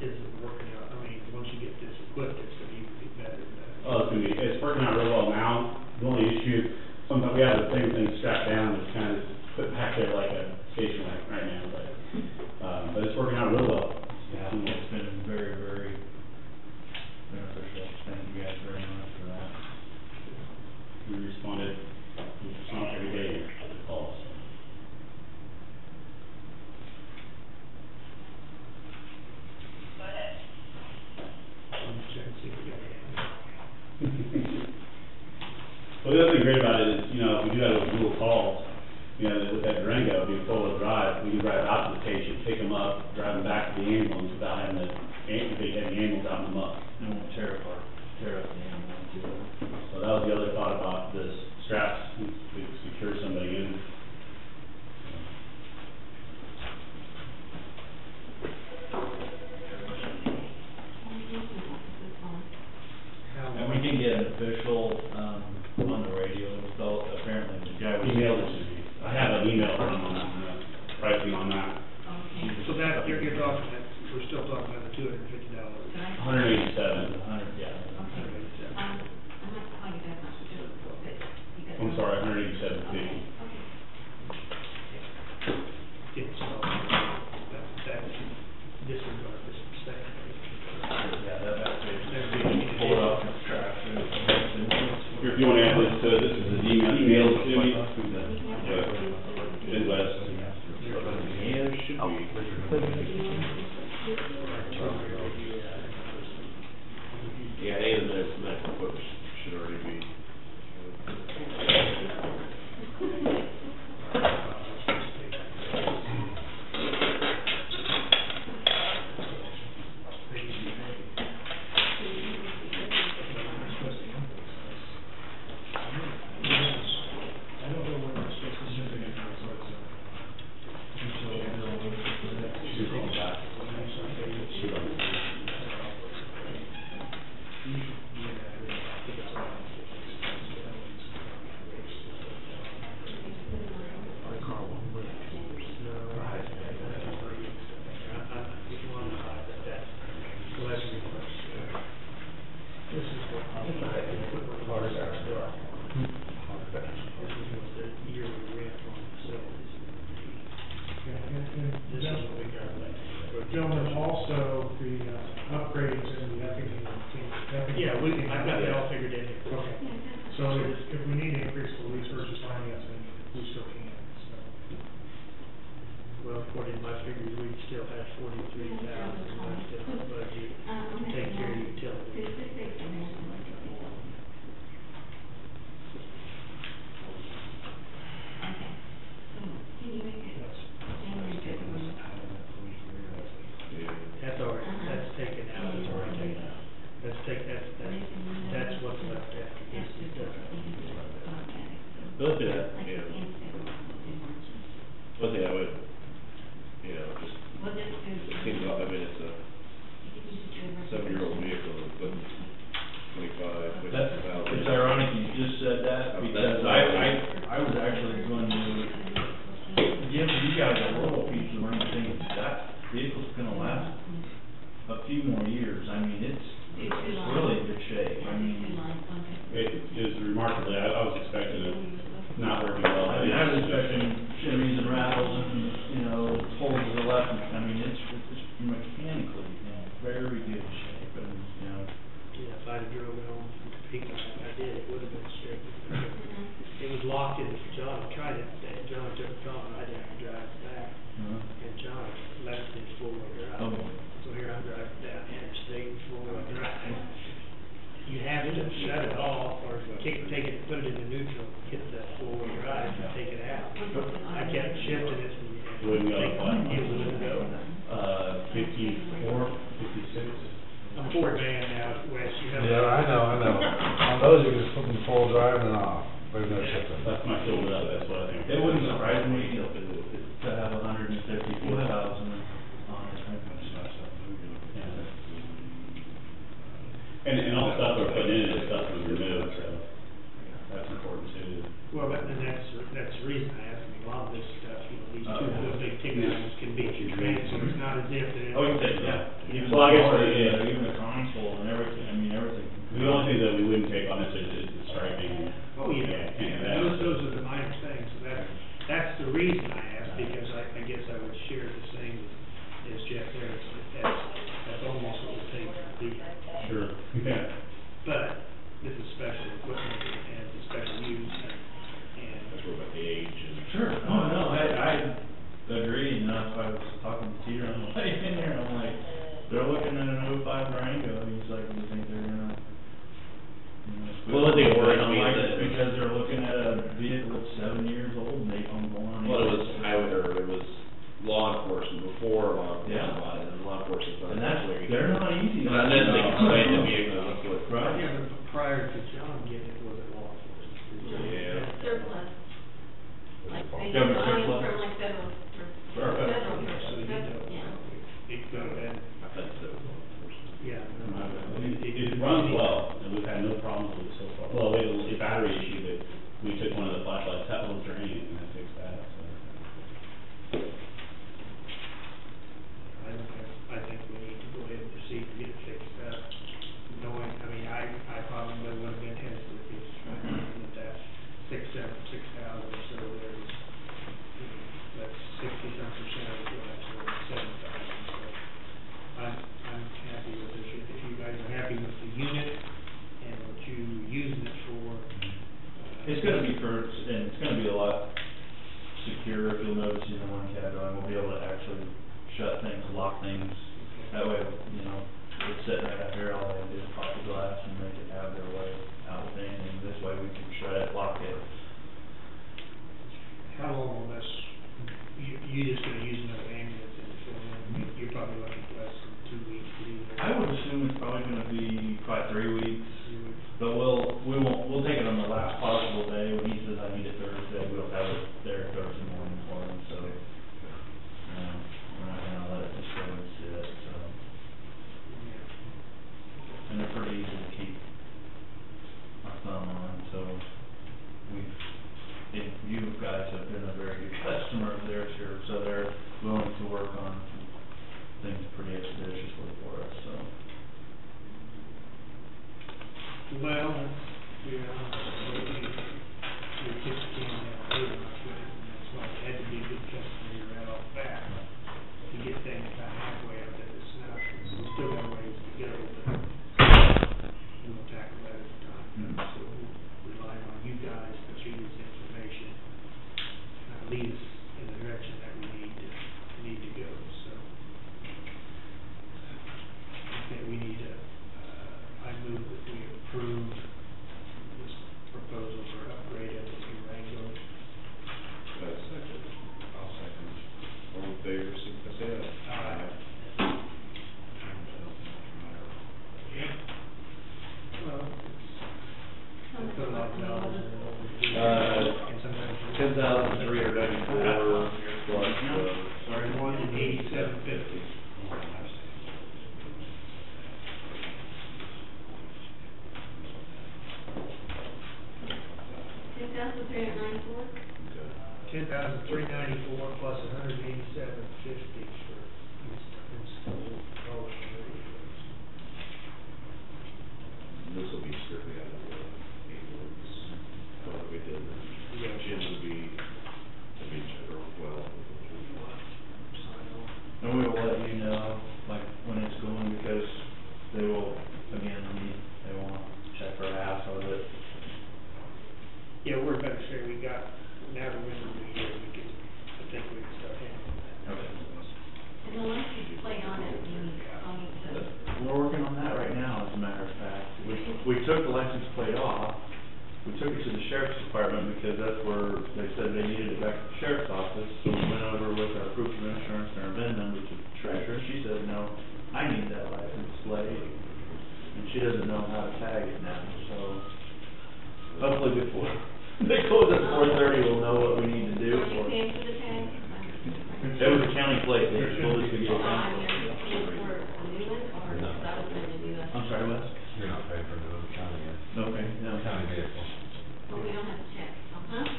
Is it working out? I mean, once you get this equipped, it's going to even be better than that. Oh, it's working out real well now. The only issue, sometimes we have the same thing strapped down, it's kind of put back there like a station wagon right now, but it's working out real well. Yeah, it's been very, very beneficial. Thank you guys very much for that. We responded every day to calls. I'm checking to see if we got anything. Well, the other thing great about it is, if we do that with dual calls, You know, with that Durango being four-wheel drive, we can drive out to the station, pick them up, drive them back to the ambulance without having the ambulance out in the mud. It won't tear up the animal too. So that was the other thought about this straps, we secure somebody in. And we can get an official, on the radio, so apparently the guy was. Email it to me. I have an email from him on pricing on that. Okay. So that, you're talking, that, we're still talking about the $250. $187. Yeah. Okay. I might call you back on to do it, but you got. I'm sorry, $187.50. Okay. It's, that's disregard this second. Yeah, that's it. Pull it off the track. If you want to add this to, this is an email to me. Midwest. Yeah, should be. Yeah, any of the medical folks should already be. Gentlemen, also the upgrades in the Effingham. Yeah, I've got that all figured in here. Okay, so if we need to increase the lease versus financing, we still can, so. Well, according to my figures, we'd still have 43,000 left in the budget to take care of utilities. That's already, that's taken out, that's already taken out. That's what's left after this is done. Look at that. Yeah. One thing I would, you know, just, it seems like, I mean, it's a 7-year-old vehicle, but 25, That's, 26,000. it's ironic you just said that, because I was actually going to give you guys a little piece of mind, saying that vehicle's gonna last a few more years. I mean, it's really good shape. I mean, It is remarkably, I was expecting it not working well. I was expecting shimmies and rattles and, you know, holes to the left. I mean, it's mechanically in very good shape, and, you know. Yeah, if I'd have drove it home from Topeka like I did, it would have been straight. It was locked in, John tried it, John took it off, I didn't have to drive it back. And John left it four-wheel drive. Oh. So here I'm driving down interstate four-wheel drive. You have to shut it off or take it, put it in the neutral, hit that four-wheel drive and take it out. I kept shifting it and Wouldn't go. it wouldn't go. 54, 56. I'm Ford van now, Wes, you know. Yeah, I know. On those, you can just put them full drive and off. There's no shifting. That's my field up, that's what I think. It wouldn't surprise me to have 154,000 on it. And all the stuff we're putting in is stuff we removed, so that's important too. Well, but then that's the reason I asked, a lot of this stuff, you know, these two big ticket items can be trade, so it's not as if that. Oh, you can take, yeah. Even Well, I guess, the even the console and everything, I mean, everything. the only thing that we wouldn't take on this is the striping. Oh, yeah, Can't have that. those are the minor things, so that's the reason I asked, because I guess I would share the same as Jeff there, that's almost what it takes to beat. Sure, yeah. But this is special equipment and it's a special use and. That's where about the age and. Sure, oh, no, I agree, and that's why I was talking to Peter on the way in here, I'm like, they're looking at an 05 Durango, he's like, do you think they're gonna? Well, I think it worries I'm me like, that- because they're looking at a vehicle that's 7 years old, and I'm going, Right, the vehicle was what, right? Yeah, but prior to John getting it, was it law enforcement? Yeah. Surplus. Like they Government buying surplus? from like federal, For federal. federal Yeah, so you purposes, know, yeah. it could have been, I thought so. yeah. It runs well, and we've had no problems with it so far. Well, we had a battery issue that we took one of the flashlights that was draining and I fixed that, so. I think we need to go ahead and proceed to get it fixed up. Knowing, I mean, I probably would have been hesitant if it's at that 6,000 or so there is, you know, that's 60-some percent of it, that's over 7,000, so I'm happy with this. If you guys are happy with the unit and what you're using it for. It's gonna be and it's gonna be a lot secure, if you'll notice in the one category, we'll be able to actually shut things, lock things. That way, you know, it's sitting right out here, all they have to do is pop the glass and they can have their way out of things, and this way we can shut it, lock it. How long will this, you just gonna use another ambulance in it, you're probably looking for less than 2 weeks to do that. I would assume it's probably gonna be 3 weeks, but we'll take it on the last possible day. When he says I need it Thursday, we'll have it there Thursday morning for him, so. We're not gonna let it just go and sit, so. And they're pretty easy to keep our thumb on, so you guys have been a very good customer of theirs here, so they're willing to work on things pretty expeditiously for us, so. Well, you know, your kids came down here, and that's why it had to be a good customer, you're right off the bat. You get things about halfway up to the snuff, we still got a ways to go, but we'll tackle that at the time. So we'll rely on you guys to give us information, lead us in the direction that we need to go, so. I think we need to, I move that we approve this proposal for upgrade of the new Wrangle. Second. I'll second. All in favor, say aye. Well, it's a lot of dollars in what we do. And sometimes. 10,394 plus, Sorry, 187.50. $10,394 plus $187.50 for install This will be strictly out of the ambulance, what we did. Yeah. Jim would be general, well. And we will let you know, like, when it's going, because they will, again, they won't check for half of it. Yeah, we're better shape. We got, now the winter of the year, I think we can start handling that. Okay. And the license plate on it, you need to. We're working on that right now, as a matter of fact. We took the license plate off, we took it to the sheriff's department because that's where they said they needed it back at the sheriff's office. So we went over with our proof of insurance and our VIN number to the treasurer. She said, no, I need that license plate. And she doesn't know how to tag it now, so hopefully before they close at 4:30, we'll know what we need to do Are you for it. paying for the tag? It was a county plate, they told us to get a Oh, county and plate. you're paying for a new one, or No. that was going to do that? I'm sorry, Wes? You're not paying for another county yet. Okay, no. County vehicle. Well, we don't have to check, huh?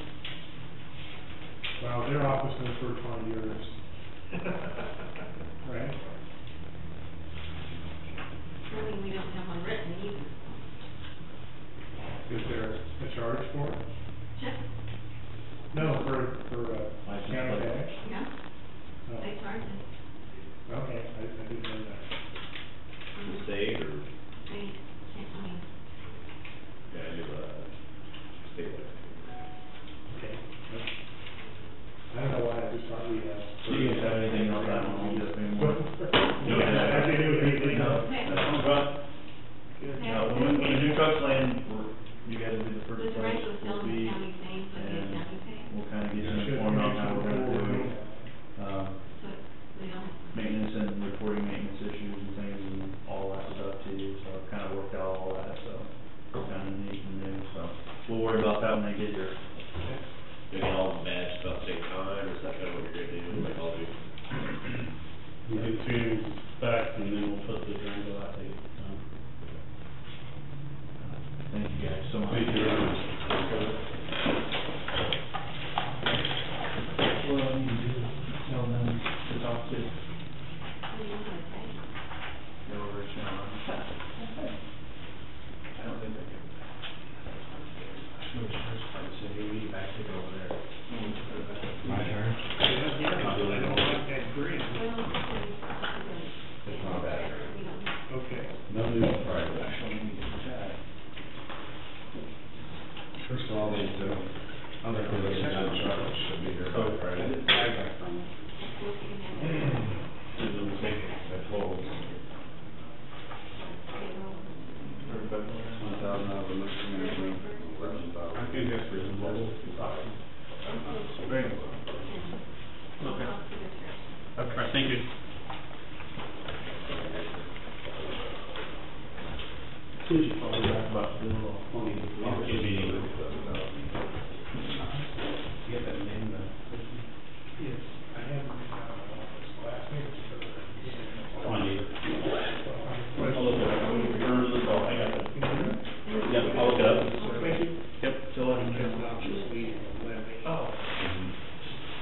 Well, their office knows for 20 years. Right? I mean, we don't have one written either. Is there a charge for it? Check, No, for License county plate. tax? yeah, Oh, they charge it. okay. Who's your father about the bill? Only meeting. Get that name, Yes, I have, Last name is for Come on, David. well, I'll look it up. I'm gonna return to the call. I got that. Yep, I'll look it up. thank you. Yep, so let him know. Oh.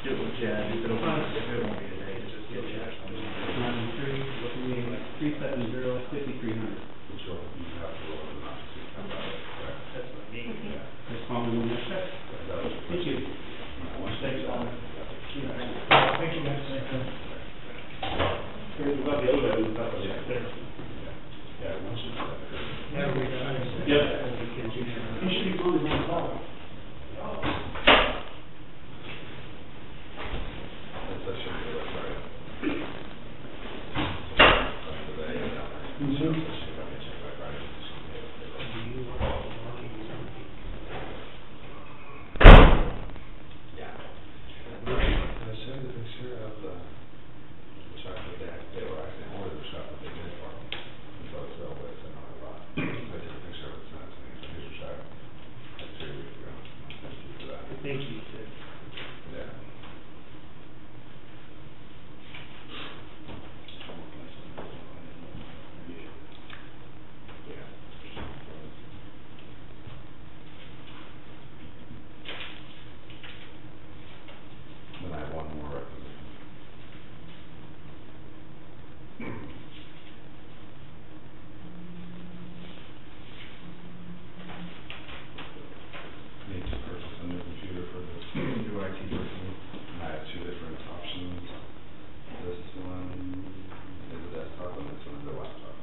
Get with Chad, if it'll, if it won't be today, just get Chad. 370-5300. Which one, you have to roll it, not to see, I'm not, correct? That's what I mean, yeah. Just call me when you're set. Thank you. Thanks, Tom. Thank you, guys. We've got the other guy who's up there. Yeah, once you do that. Have we done it? Yep. You should be going to the call. That should be it, right? As soon as they sure have the chocolate they were actually more than the chocolate they did for them. So it's well with, and I thought, I took a picture of it, sent it to me, so here's your chocolate. That's 3 weeks ago. Thank you for that. Thank you, Ted. Yeah. Then I have one more requisition. Need to purchase a new computer for this new IT person. I have 2 different options. This one is a desktop and this one is a laptop.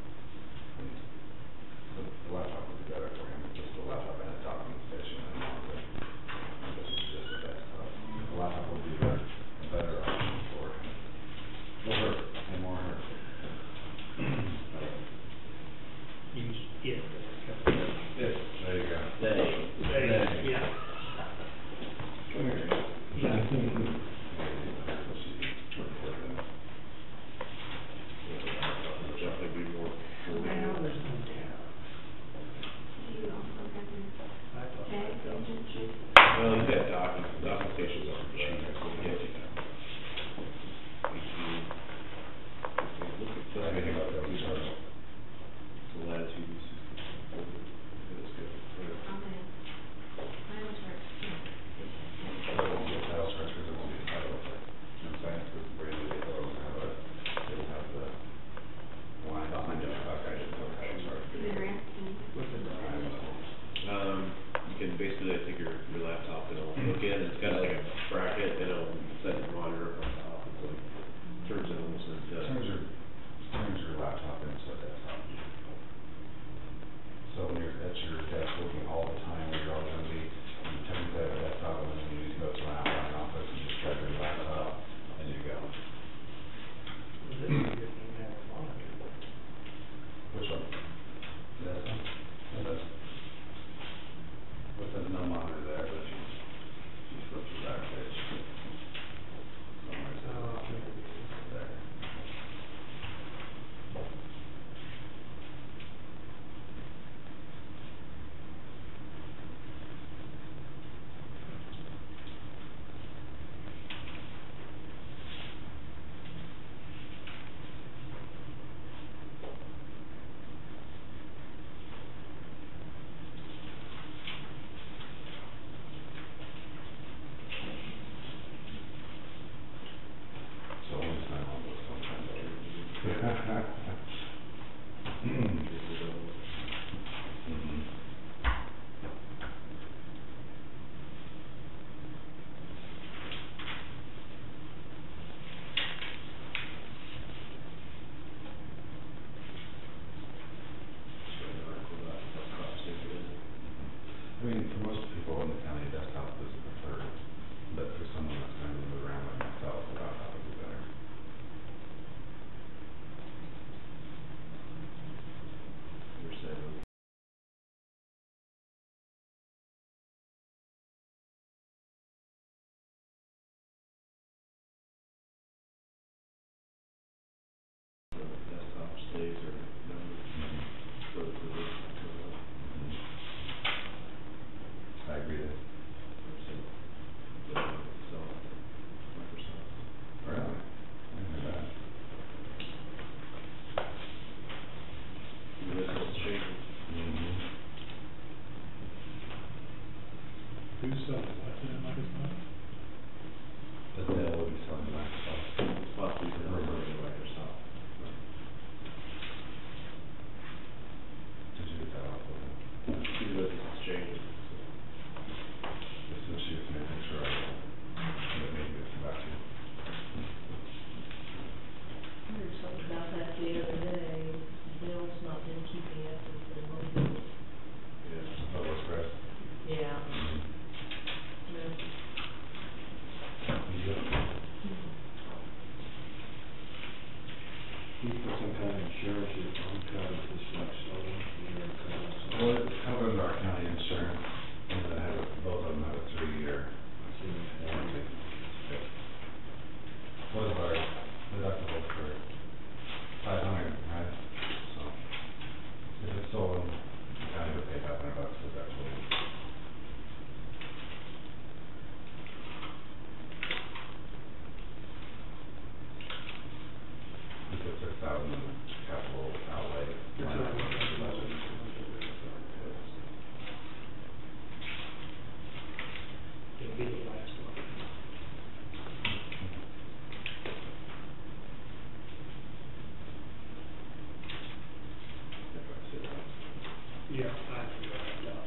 And the laptop would be better for him, just a laptop and a docking station and monitor. And this is just a desktop. The laptop would be a better option for him. For her, and more her. Use it. Yes, there you go. Yeah. Come here. Yeah. Definitely be more. Well, there's no doubt. You also have I thought Okay. I felt some shit. Well, he's got docking stations on the machine, that's what he gets you now. Look at that. Anything about that, we charge. The Latitude is that's good. I'm gonna, I will charge, I won't get title search because it won't be a title. You know what I'm saying? Because we're gonna get those, it'll have the line behind it, okay, no title search. They're asking. What's the You can basically take your laptop and it'll hook in, it's got like a bracket, and it'll set your monitor up on top, it's like, turns it almost into. Turns your laptop into a desktop. So when you're at your desk working all the time, where you're always gonna be, you technically have a desktop, and then you need to go to an outline office and just grab your laptop, and you go. This is a good thing to have a monitor. Which one? This one? Yeah, that's. With the no monitor there, but you flip the back page. Somewhere it says there. So when it's not on, but sometimes I mean, for most people in the county, desktop is preferred, but for someone that's going to move around like myself, a laptop would be better. kind of insurance your own coverage is like stolen, you're covered, so. Well, it covers our county insurance, and then have it, both of them have a 3-year warranty. What is our deductible for 500, right? So, if it's stolen, the county would pay $500 deductible. We put 6,000 in capital outlay. It'll be the last one. If I sit down, Yeah, I figure that out.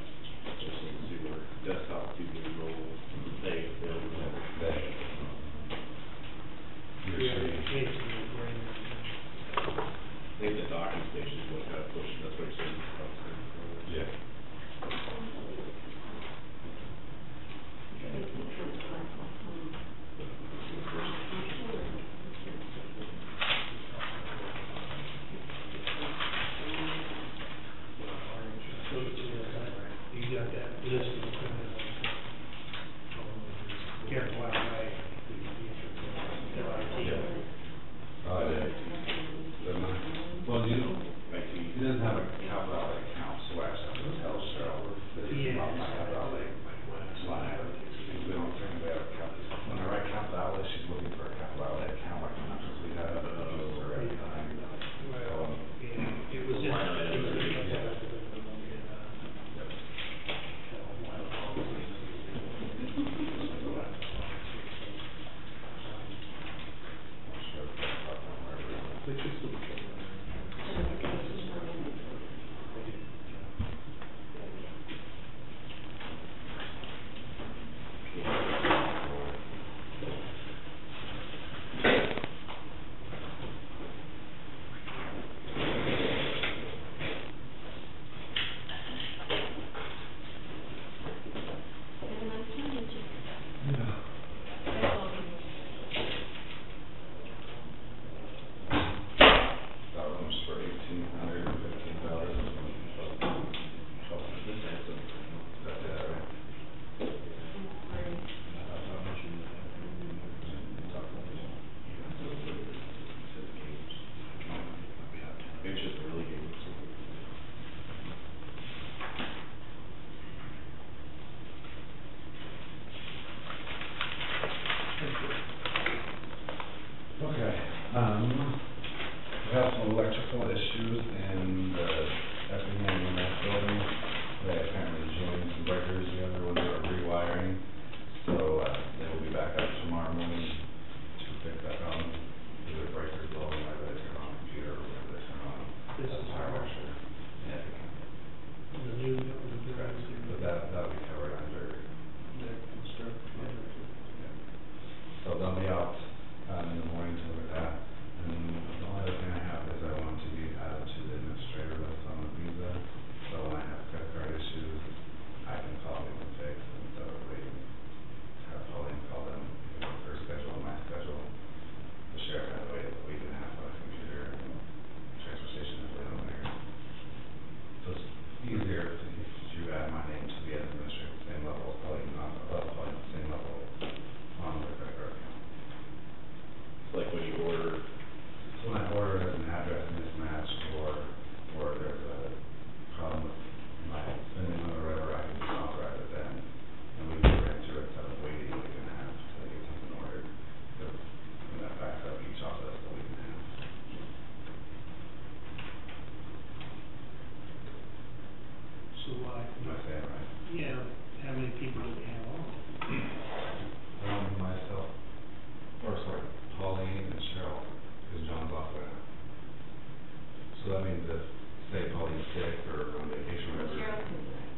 just need to see where desktop TV and mobile, they have That, your Yeah, screen. it's a no-brainer. I think the docking station is what got pushed, that's what you're saying. Yeah. You got that listed, careful outlay. Oh, it is. Doesn't it? Well, he doesn't have a capital outlay account, so I have to tell Cheryl that it's Yeah. not my capital outlay line item. We don't technically have a capital, when I write capital outlay, she's looking for a capital outlay account, like, because we have it for every time. Well, yeah, it was in. That one's for $1,815. That's it, right? It's just really games. Okay, we have some electrical issues in the Effingham EMS building. They apparently joined some breakers, the other ones are rewiring. So, they will be back up tomorrow morning to fix that on, either breakers low, whether they turn on the computer, or whether they turn on This the is power how- washer. Yeah, The new, correct, but that'll be covered under, so they'll be out, in the morning to look at that. And the only other thing I have is I want to be added to the administrator list on the visa. So when I have credit card issues, I can call them and fix instead of waiting. Have Pauline call them, their schedule and my schedule. The sheriff had to wait a week and a half on a computer, and transfer station is way on there. So it's easier if you add my name to the administrator, same level, probably not above, probably the same level on the credit card account. Like when you order, So when I order, there's an address mismatch, or there's a problem with my spending money or whatever, I can just authorize it then. And we can get to it instead of waiting a week and a half to get something ordered. Because when that backs up, each office a week and a half. so why? Am I saying it right? Yeah, how many people do we have on? Myself, or sorry, Pauline and Cheryl, because John's off right now. So that means if, say Pauline's sick or on vacation or whatever. Cheryl can do it.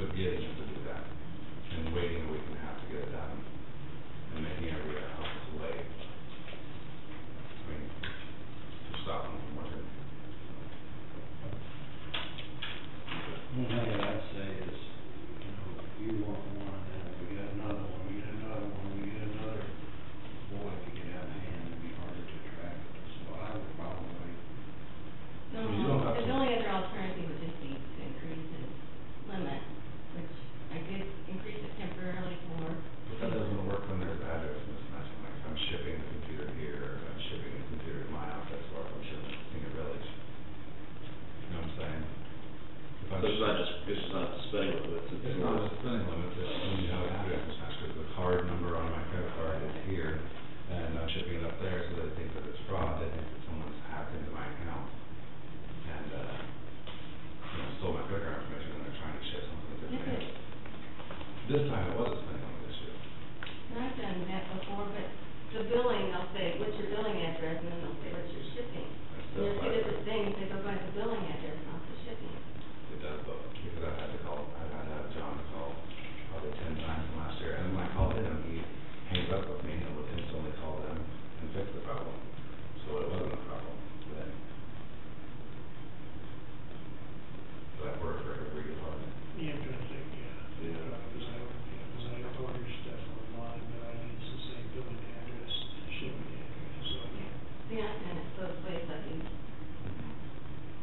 Would be able to do that, and waiting a week and a half to get it done, and making every house wait. I mean, to stop them from working. One thing I'd say is, you want one, and if we get another one, we get another one, we get another, boy, if you get out of hand, it'd be harder to track it. So I would probably it's just not spending limits, It's not a spending limit, it's when you have an address mismatch, because the card number on my credit card is here, and I'm shipping it up there, so they think that it's fraud, they think that someone's hacked into my account, and, stole my credit card information, and they're trying to ship something to me. This time it was a spending limit issue. And I've done that before, but the billing, they'll say, what's your billing address, and then they'll say, what's your shipping? And there's two different things, they go by the billing address, not the shipping. It does both, because I've had to have John call probably 10 times in the last year, and when I called him, he hangs up with me and would instantly call them and fix the problem. So it wasn't a problem then. But I've worked for every department. Interesting, yeah. Yeah. Because I order stuff online, but I use the same billing address, shipping address, so yeah. Yeah, and it's both ways, I think.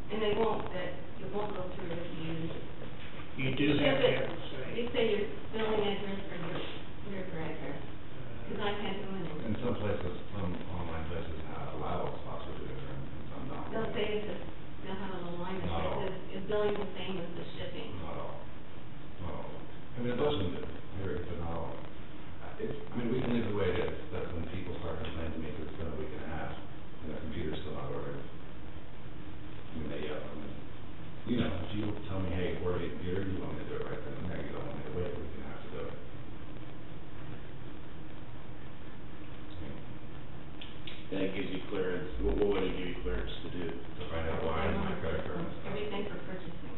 And they won't, it won't go through if you. You do have to have the same. You say your billing address or your address, because I've had to In some places, some online places allow spots to do it, and some don't. they'll say that they'll have a little line that Not all. says, is billing the same as the shipping? Not all. Not all. I mean, it doesn't, but not all. We can leave it the way it is, but when people start complaining to me that it's been a week and a half, and the computer's still not ordered, they yell at me. If you tell me, hey, order your computer, you want me to do it right then and there, you don't want me to wait a week and a half to do it. And it gives you clearance, what would it give you clearance to do? To find out why my credit card is. Everything for purchasing.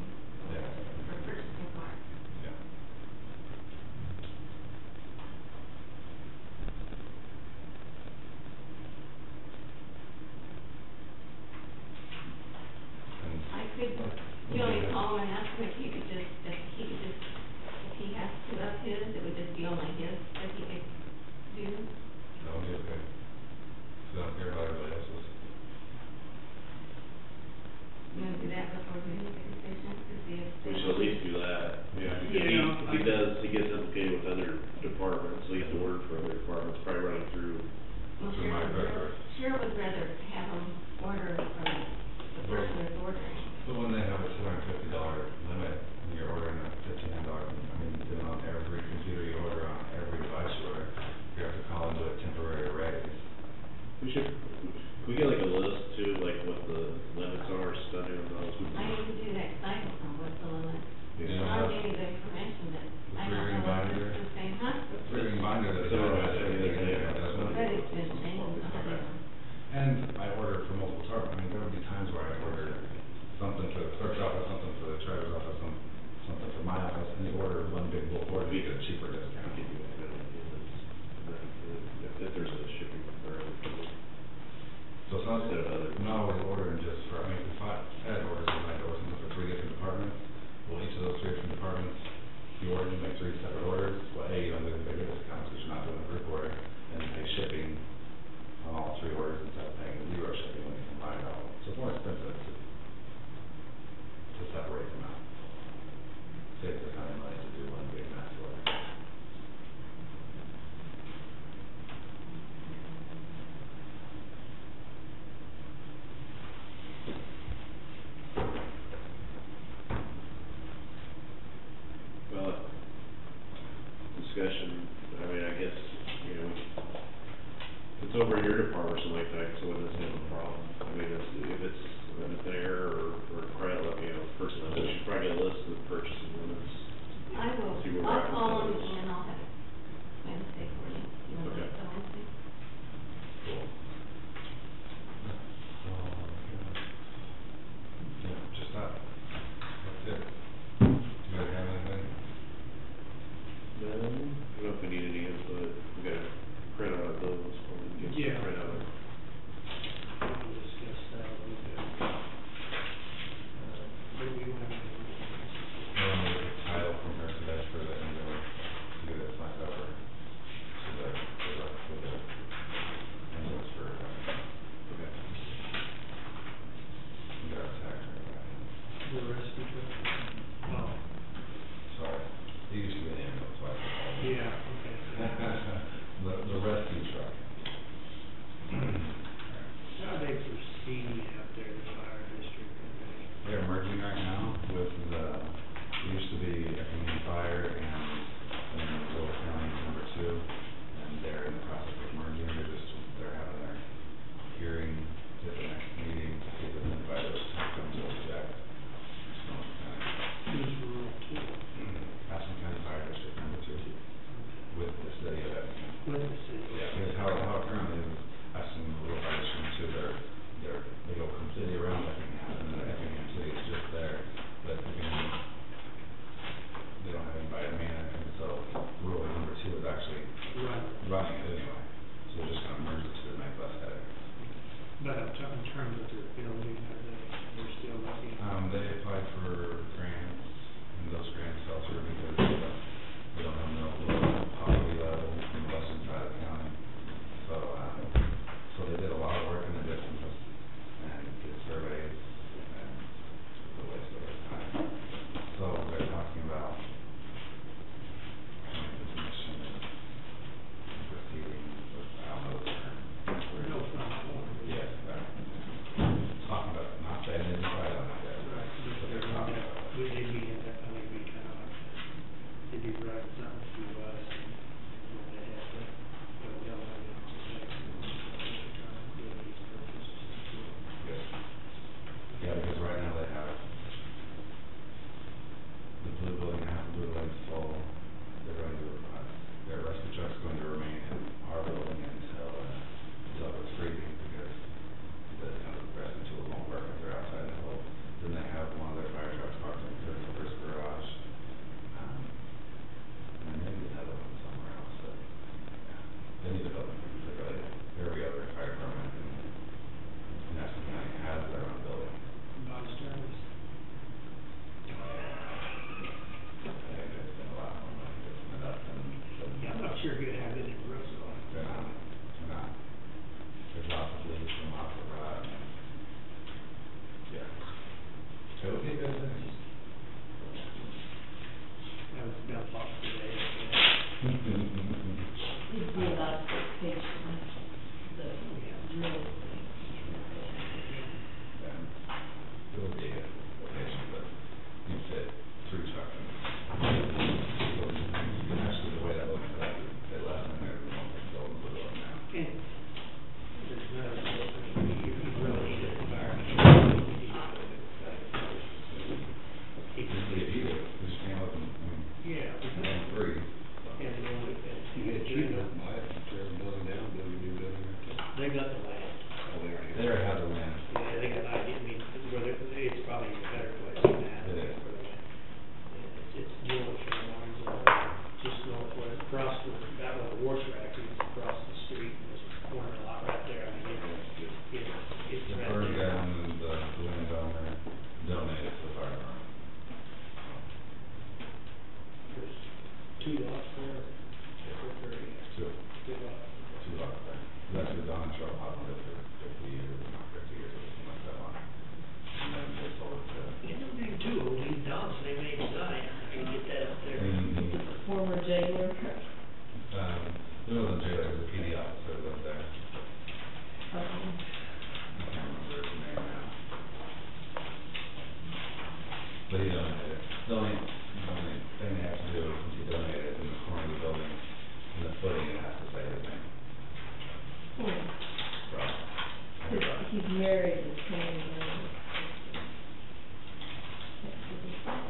paying,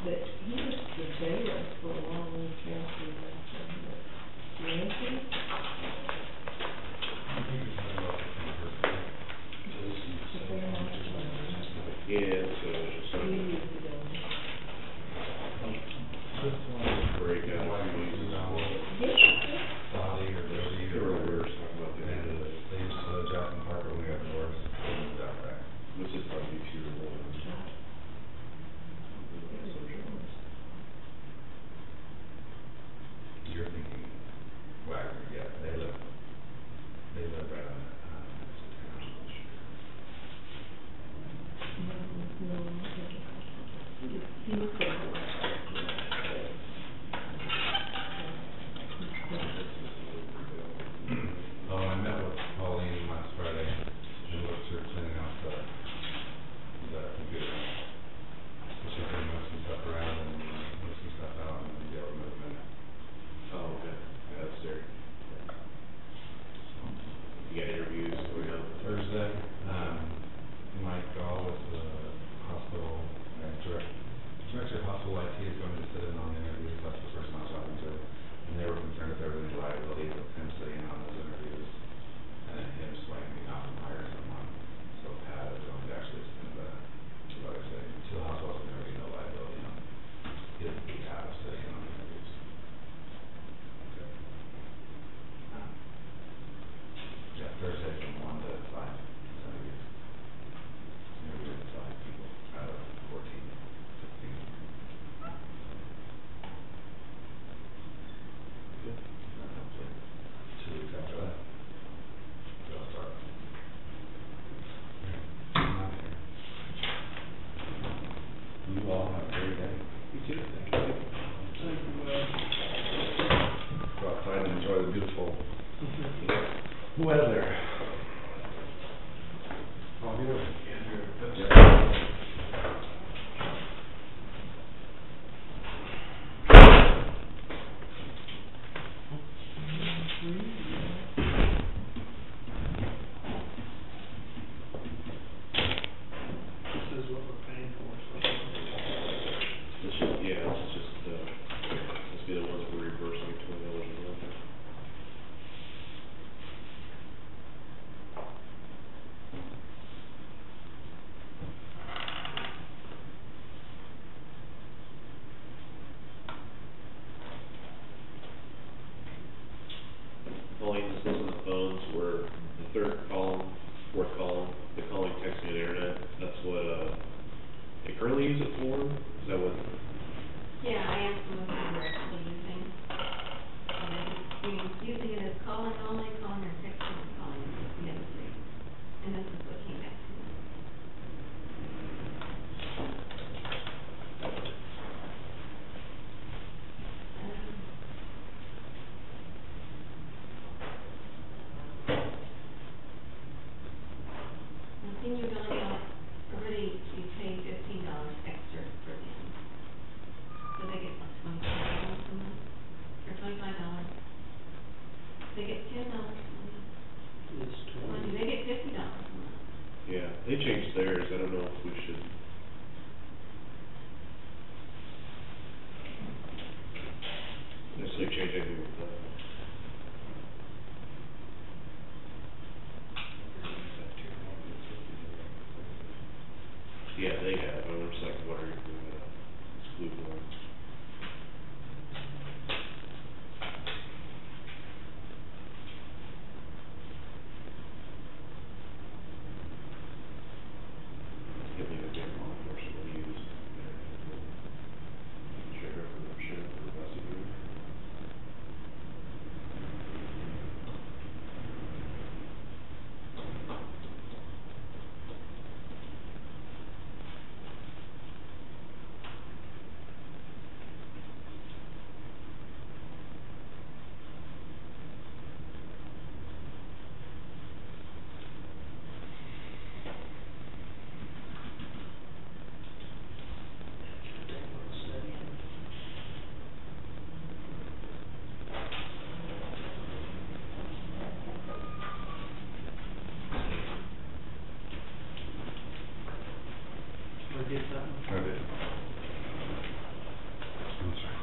but he was the data for a long range transfer, Nancy? Yeah, so just sort of break out what we use Body or Brody or or whatever we were talking about the and end of it. they used Jackson Parker when we got divorced, they moved out back. Which is probably two or one. You're thinking Wagner, yeah, they live right on that, He was Oh, I met with Pauline last Friday, and looked through cleaning out the computer. So she can move some stuff around and move some stuff out and be able to move in it. Oh, okay, yeah, that's there. You got interviews going on? Thursday, Mike Gall with the hospital, director of hospital IT is going to sit in on the interviews, that's the person I was talking to. And they were concerned if there was any liability with him sitting in on those interviews, and then him swaying me off and hiring someone. So Pat is going to actually spend what I say, to the hospital, so there will be no liability on his behalf sitting in on the interviews. Okay. Yeah, Thursday from 1 to 5, interviews. Interviewing 5 people out of 14, 16. Good. Hopefully 2 weeks after that, they'll start. I'm not here. You all have a great day. You too, thank you. Go outside and enjoy the beautiful Weather. Oh, here. This is what we're paying for, so. This is, yeah, this is just, must be the ones we're reversing $20 a month. Pauline, this wasn't the phones, where the third column, fourth column, the calling, texting, and internet, that's what, they currently use it for? Is that what? Yeah, I asked them what they were actually using. And they just, using it as calling only, calling or texting and calling, the other three. And this is what came back to me. Now, senior billing out, already we pay $15 extra for them. So they get like $25 a month, or $25. They get $10 a month. It's They get $50 a month. Yeah, they changed theirs, I don't know if we should. Necessarily change anything with that. Yeah, they have, I'm just like wondering if we're gonna exclude one. Give me the damn law enforcement we use. Sheriff or investigator. get something? I did. I'm sorry.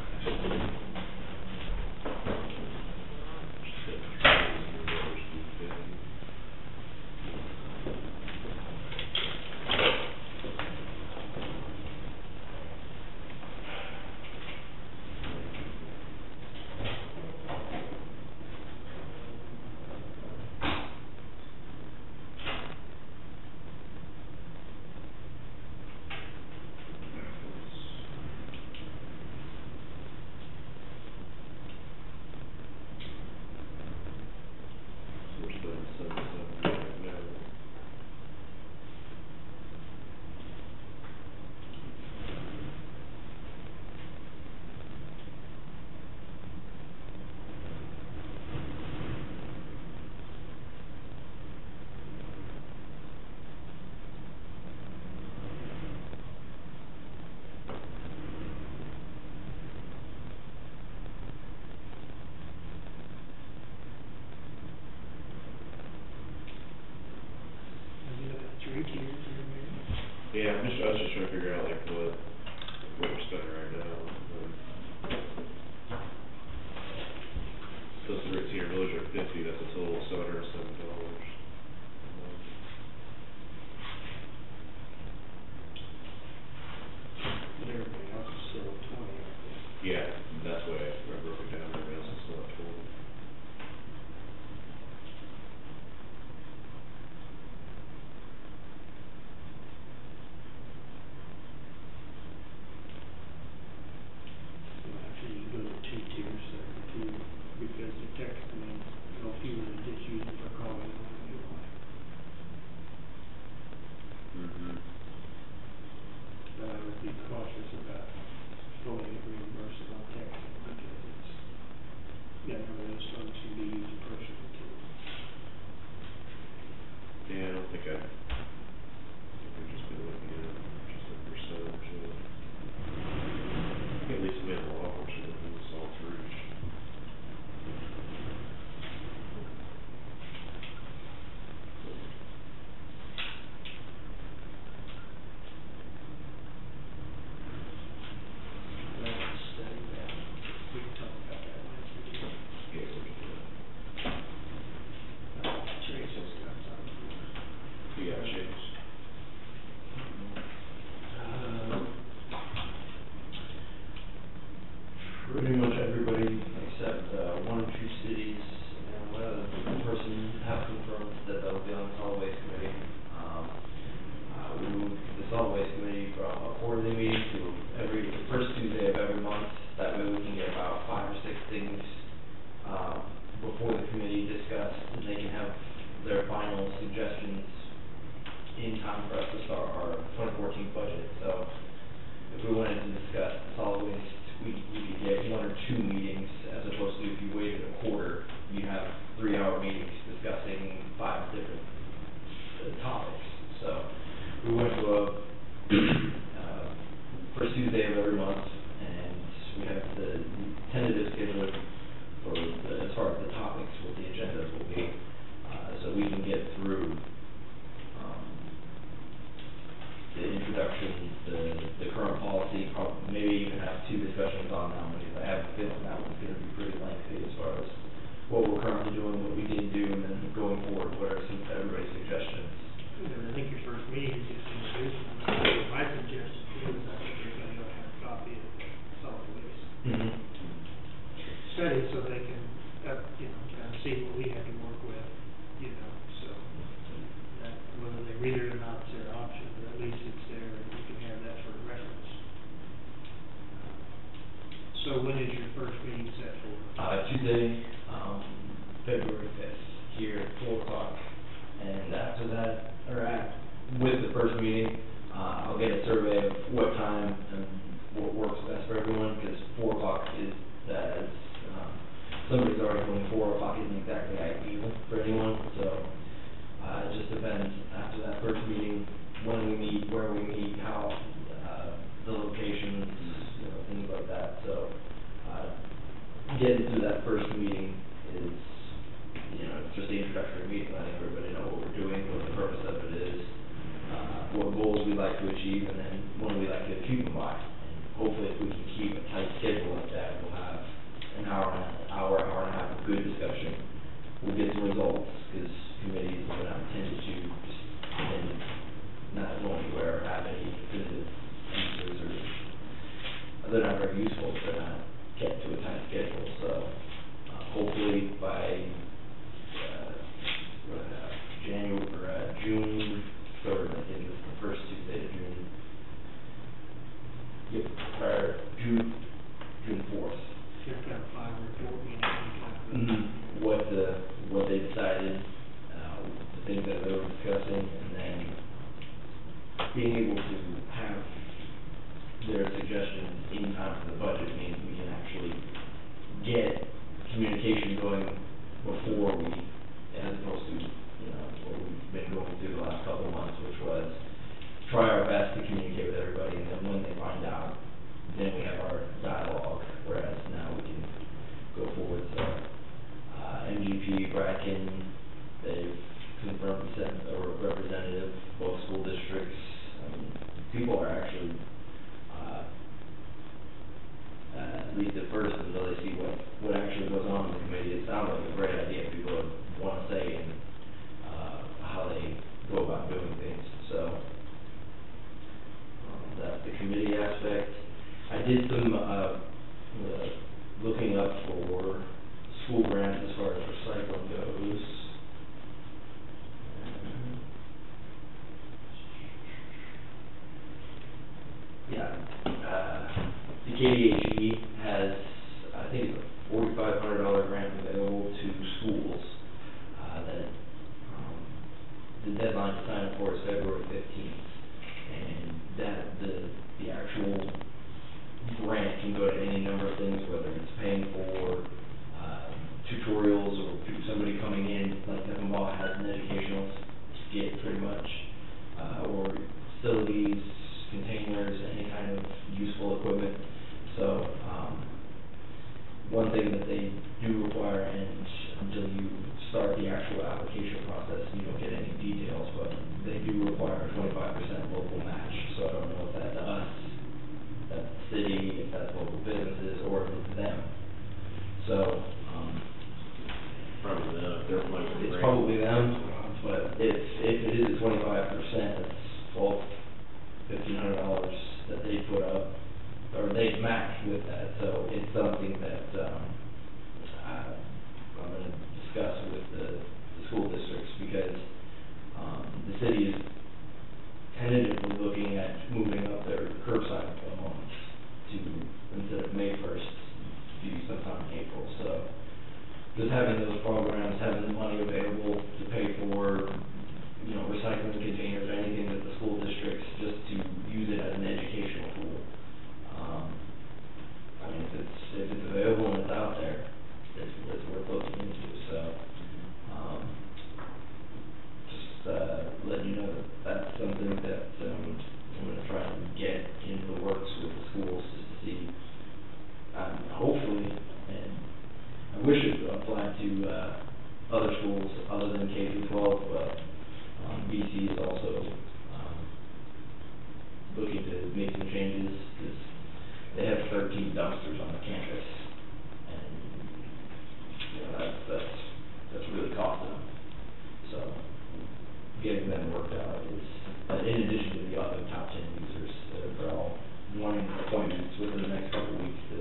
We're spending 77 right now. Are you looking at 3 tiers or maybe? Yeah, I was just trying to figure out like what we're spending right now. Those 13 village are 50, that's a total of $707. But everybody else is still at 20, I think. Yeah, that's why I broke it down, everybody else is still at 20. So actually, you go to 2 tiers, too, because the text, I mean, no fewer than just use it for calling and when you want. Mm-hmm. But I would be cautious about fully reimbursing on texting because it's, yeah, none of those funds can be used personally too. Yeah, I don't think we've just been looking at just a percentage of, at least we have a law enforcement looking at all through. Well, study that, we can talk about that next week. Yeah, we can do that. Chase has got something. We got Chase. Pretty much everybody except, 1 or 2 cities, and the person have confirmed that they'll be on the solid waste committee. We moved the solid waste committee from a quarterly meeting to every, the first Tuesday of every month. That way we can get about 5 or 6 things, before the committee discussed, and they can have their final suggestions in time for us to start our 2014 budget. So if we wanted to discuss the solid waste, we could get 1 or 2 meetings, as opposed to if you waited a quarter, you'd have 3-hour meetings discussing 5 different topics. So we went to a first Tuesday of every month, and we have the tentative schedule for as far as the topics, what the agendas will be, so we can get through the introduction, the current policy, maybe even have 2 discussions on that one, because I have a feeling that one's gonna be pretty lengthy as far as what we're currently doing, what we didn't do, and then going forward, what are some everybody's suggestions. And I think your first meeting is just introducing them. My suggestion is, I think everybody ought to have a copy of the solid waste study, so they can, kind of see what we have to work with, so that whether they read it or not, it's their option, but at least it's there, and you can have that for reference. So when is your first meeting set for? Tuesday, February 5th, here at 4 o'clock, and after that, with the first meeting, I'll get a survey of what time and what works best for everyone, because 4 o'clock is, as somebody's already told me, 4 o'clock isn't exactly ideal for anyone, so it just depends after that first meeting, when we meet, where we meet, how, the locations, things like that. So getting through that first meeting is, just the introductory meeting, letting everybody know what we're doing, what the purpose of it is, what goals goals we'd like to achieve, and then when we'd like to achieve them by. And hopefully, if we can keep a tight schedule like that, we'll have an hour and a half of good discussion. We'll get some results, because committees are not intended to just end not going anywhere or have any definitive answers, or they're not very useful if they're not kept to a tight schedule. So hopefully by June 3rd, I think is the first Tuesday of June. Yep, or June 4th. Check that 5 report meeting. Mm-hmm. What they decided, the things that they were discussing, and then being able to have their suggestions in time for the budget means we can actually get communication going before we, as opposed to, what we've been going through the last couple of months, which was try our best to communicate with everybody, and then when they find out, then we have our dialogue, whereas now we can go forward. So, MGP, Bracken, they've confirmed sent a representative, both school districts. People are actually, at least at first, until they see what actually goes on in the committee, it sounds like a great idea. People want to say in how they go about doing things. So that's the committee aspect. I did some looking up for school grants as far as recycling goes. The KDHE has, I think, a $4,500 grant available to schools that the deadline to sign up for is February 15th, and that the actual grant can go to any number of things, whether it's paying for tutorials or somebody coming in, like Evan-Ball has an educational skit pretty much, or facilities, containers, any kind of useful equipment. So one thing that they do require, and until you start the actual application process, you don't get any details, but they do require a 25% local match. So I don't know if that's us, that's the city, if that's local businesses, or if it's them. So Probably them, if they're applying for the it's grant. probably them, but if it is 25%, it's $1,500 that they put up, or they match with that. So it's something that I'm going to discuss with the school districts, because the city is tentatively looking at moving up their curbside allowance to, instead of May 1st, to sometime in April. So just having those programs, having the money available to pay for, recycling containers, anything that the school districts, just to use it as an educational tool. If it's available and it's out there, it's worth looking into. So just letting you know that that's something that I'm going to try and get into the works with the schools, just to see, hopefully, and I wish it applied to other schools other than K-12, but BC is also looking to make some changes, because they have 13 dumpsters on the campus, and that's really costing them. So getting them worked out is, in addition to the other top 10 users that are all wanting appointments within the next couple of weeks to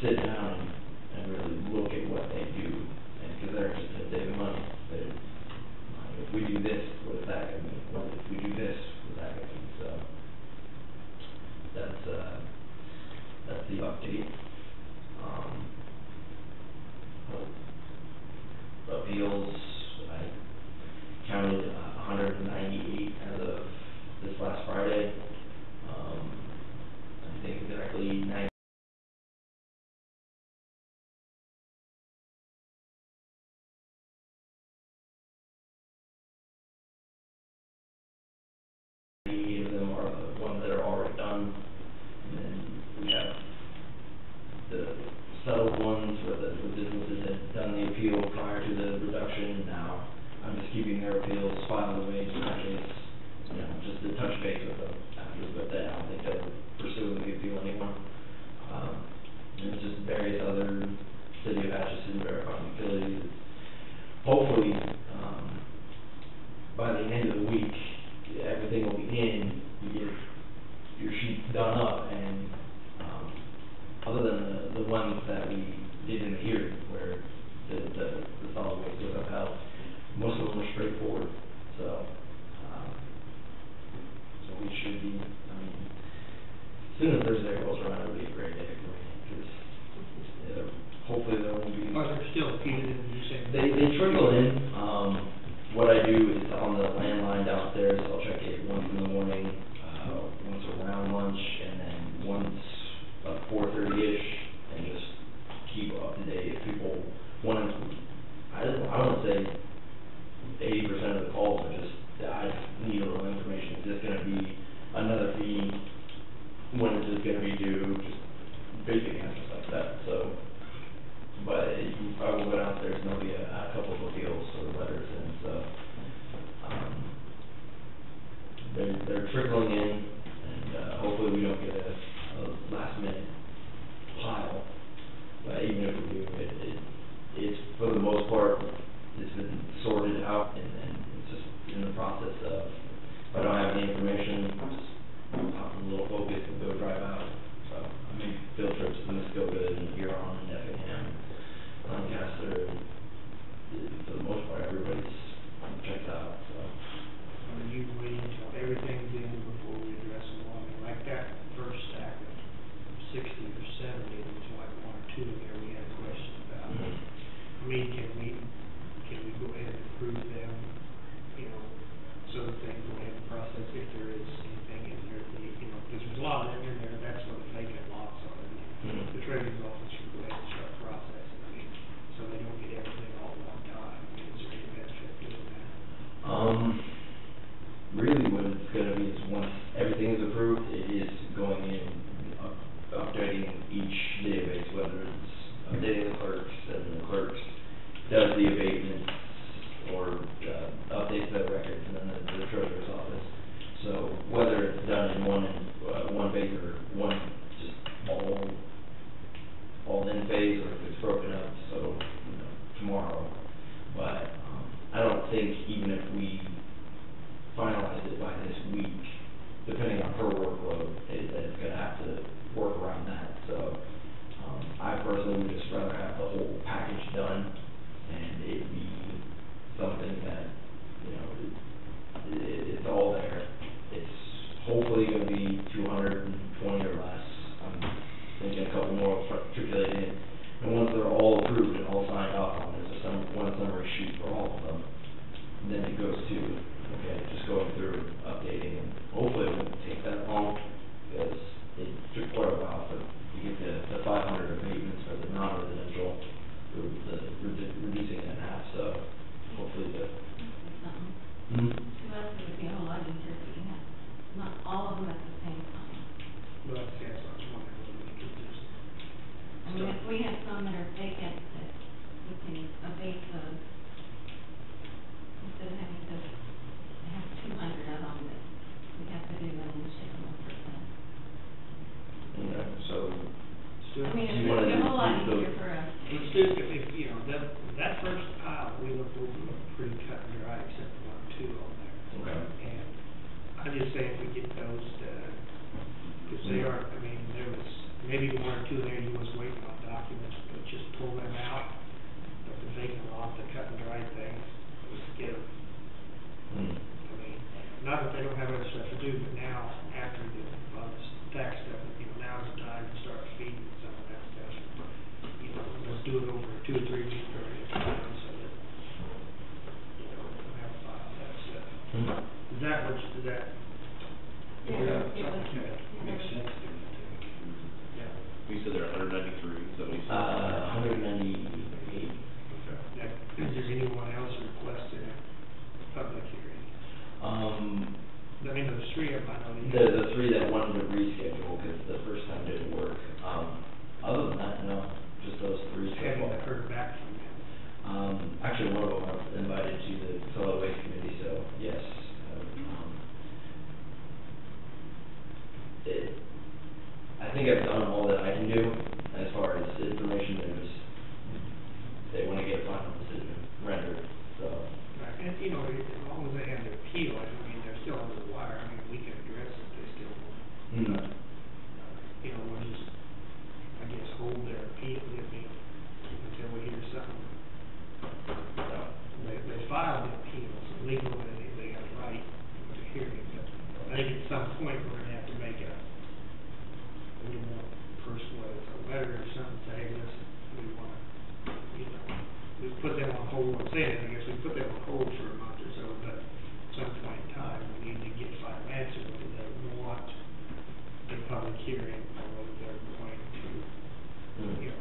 sit down and really look at what they do, and because they're interested in saving money. If we do this, what is that going to mean? What if we do this, what is that going to mean? So that's the update. Appeals, I counted 198 as of this last Friday. I think exactly 90. Of them are the ones that are already done, and then we have soon as Thursday rolls around, it'll be a great day for me, because, hopefully there won't be. Are there still punitive, you say? They trickle in. What I do is on the landline downstairs, I'll check it once in the morning, once around lunch, and then once about 4:30-ish, and just keep up to date. If people want to, I want to say 80% of the calls are just, I need a little information. Is this going to be another fee? When is this going to be due? Just basic answers like that. So, but I will go downstairs and there'll be a couple of appeals or letters, and so they're trickling in, and hopefully we don't get a last minute pile. But even if we do, it's for the most part it's been sorted out, and it's just in the process of, if I don't have any information, just pop a little focus and go drive out. So I made field trips to Muskogee and Huron and Effingham, Lancaster. For the most part, everybody's checked out. So. Are you waiting until everything's in before we address them all? I mean, like that first stack of 60 or 70, there was like one or two in there we had questions about. I mean, can we go ahead and approve them, you know, so that they can go ahead and process if there is anything in there, you know, because there's a lot of them in there, that's where the vacant lots are. The treasurer's office should go ahead and start processing, I mean, so they don't get everything all at one time. I mean, is there any benefit doing that? Really what it's going to be is once everything is approved, it is going in, updating each database, whether it's updating the clerks, and the clerks does the abatements or updates their records, and then the treasurer's office. So whether it's done in one phase or one just all in phase, or if it's broken up, so you know, tomorrow. But I don't think even if we finalize it by this week, depending on her workload, that it's going to have to work around that. So I personally would just rather have the whole package done, and it be something that, you know, it's all there. It's hopefully going to be 220 or less. I'm thinking a couple more matriculated in. And once they're all approved and all signed off on, there's one summary sheet for all of them. And then it goes to, okay, just going through, updating, and hopefully it won't take that long, because it took quite a while to get the 500 abatements for the non-residential, reducing it in half, so hopefully the. To us, it would be a whole lot easier if we had not all of them at the same time. Well, that's what I'm wondering, whether we could just. I mean, if we have some that are vacant, that we can abate those, instead of having to have 200 of them that we have to do and then ship them over to. Okay, so. I mean, do it's you wanna a whole lot do easier for us. Let's do, if, you know, that first pile, we looked over pretty cut and dry, except for 1 or 2 on there. Okay. And I just say if we get those done, because they are, I mean, there was maybe 1 or 2 there you was waiting on documents, but just pull them out. But the vacant lot, the cut and dry things, just get them. I mean, not that they don't have other stuff to do, but now, after the tax stuff, you know, now's the time to start feeding some of that stuff. You know, let's do it over a 2 or 3 week period of time, so that, you know, we don't have to file that stuff. Is that what, is that? Yeah, it was. Makes sense to me. Yeah. You said they're 193, is that what you said? 198. Okay. Now, is there anyone else requesting a public hearing? I mean, there's 3 of them, I know. The 3 that wanted to reschedule because the first time didn't work. Other than that, no, just those 3. Have you heard back from them? Actually, one of them was invited to the solid waste committee, so yes. I think I've done all that I can do as far as information. They want to get a final decision rendered, so. Right, and, you know, as long as they have their appeal, I mean, they're still under the wire, I mean, we can address it, they still won't. hearing, or whether they're going to, you know,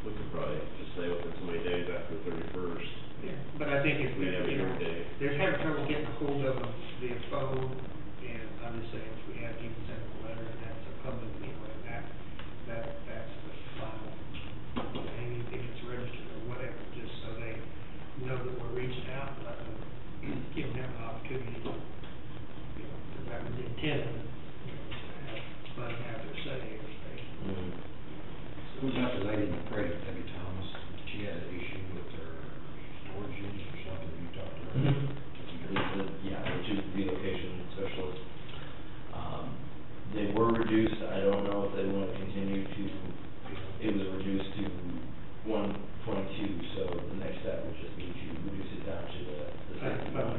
We could probably just say within so many days after the 31st. yeah, but I think if, We have a you know, hearing date. they're having trouble getting a hold of them via phone, and I'm just saying, if we have, you can send them a letter, and that's a public, you know, and that's the final, anything that's registered or whatever, just so they know that we're reaching out, and let them, give them an opportunity to, you know, because that was the intent of it, you know, to let them have their say, if they, Who got the lady in the parade, Debbie Thomas? She had an issue with her storage units or something, you talked to her? Yeah, the two relocation specialists. They were reduced, I don't know if they want to continue to, it was reduced to 122, so the next step would just be to reduce it down to the 61.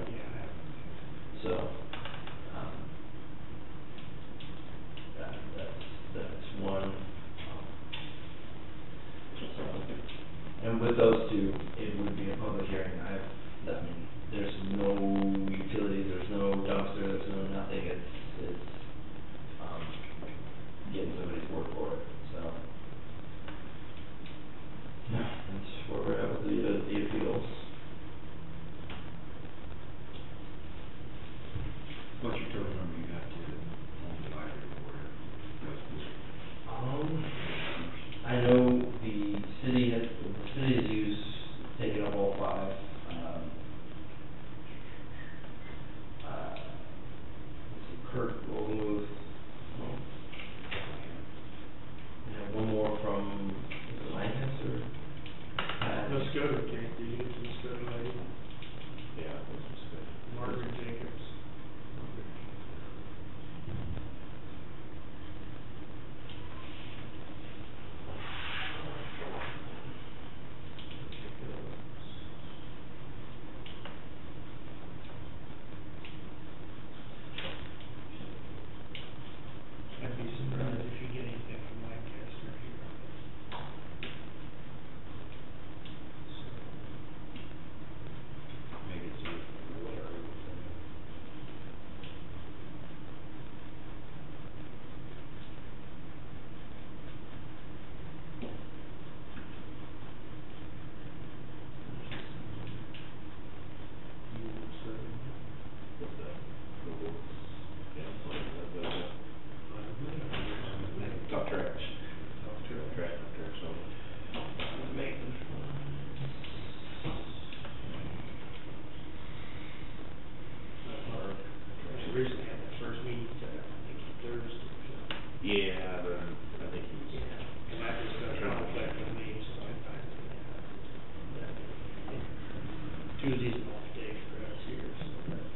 So, that's one. So, and with those two, it would be a public hearing. I mean, there's no utilities, there's no dumpster, there's no nothing. It's getting somebody's word for it. So, yeah, that's where we're at with the appeals. What's your total number you got to on the library board? I know the city has used, taken up all 5. Kurt Rosenmuth. We have one more from, is it Lancaster? let's go to, do you, let's go to lady, Yeah, that's good. Margaret Jacobs. I'd be surprised if you get anything from Lancaster here. Make it safe, whatever. With the Google. Yeah, top track. So. She recently had that first meeting set up, I think Thursday or something. Yeah, but I think he's. And that was gonna conflict with me, so I Tuesday's an off day for us here, so that's.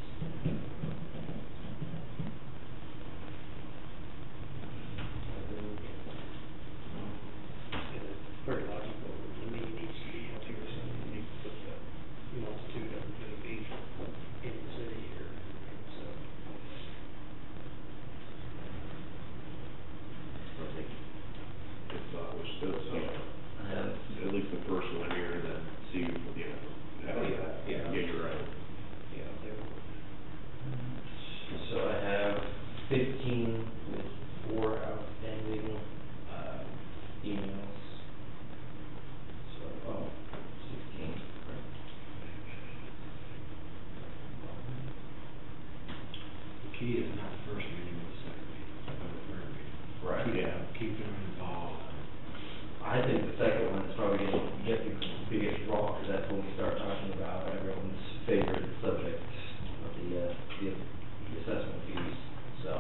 And it's very logical, the meeting needs to be held here, so we need to put the multitude of the beach in the city here, so. I think his thought was still, so, at least the first one here, and then see, yeah, you're right. Yeah, there. So I have 15 with 4 outstanding emails. So, 16. The key is not the first meeting, but the second meeting, or the third meeting. Right. Yeah. Keep them involved. I think the second one is probably going to get the biggest draw, because that's when we start talking about everyone's favorite subject of the assessment fees. So,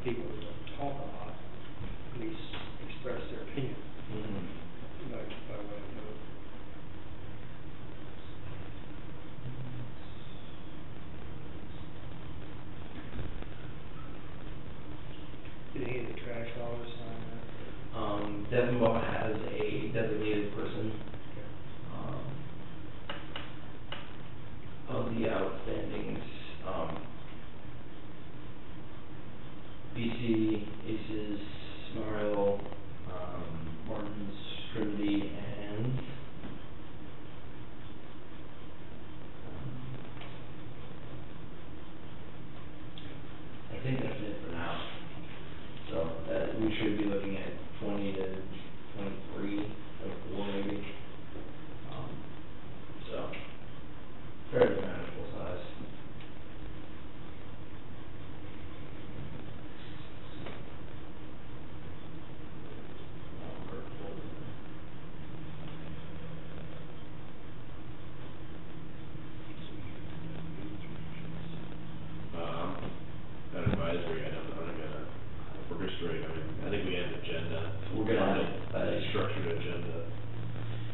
people who don't talk a lot, at least express their opinion by way of vote. Did any of the trash haulers sign that? Devonbach has a designated person, of the outstandings, BC, Aces, Smile, Martin's, Trinity, and I think that's it for now. So, we should be looking at 20 to 23, like 4 maybe. So, fairly manageable size. That advisory, I'm gonna orchestrate, I mean, I think we had an agenda. We're gonna have a structured agenda.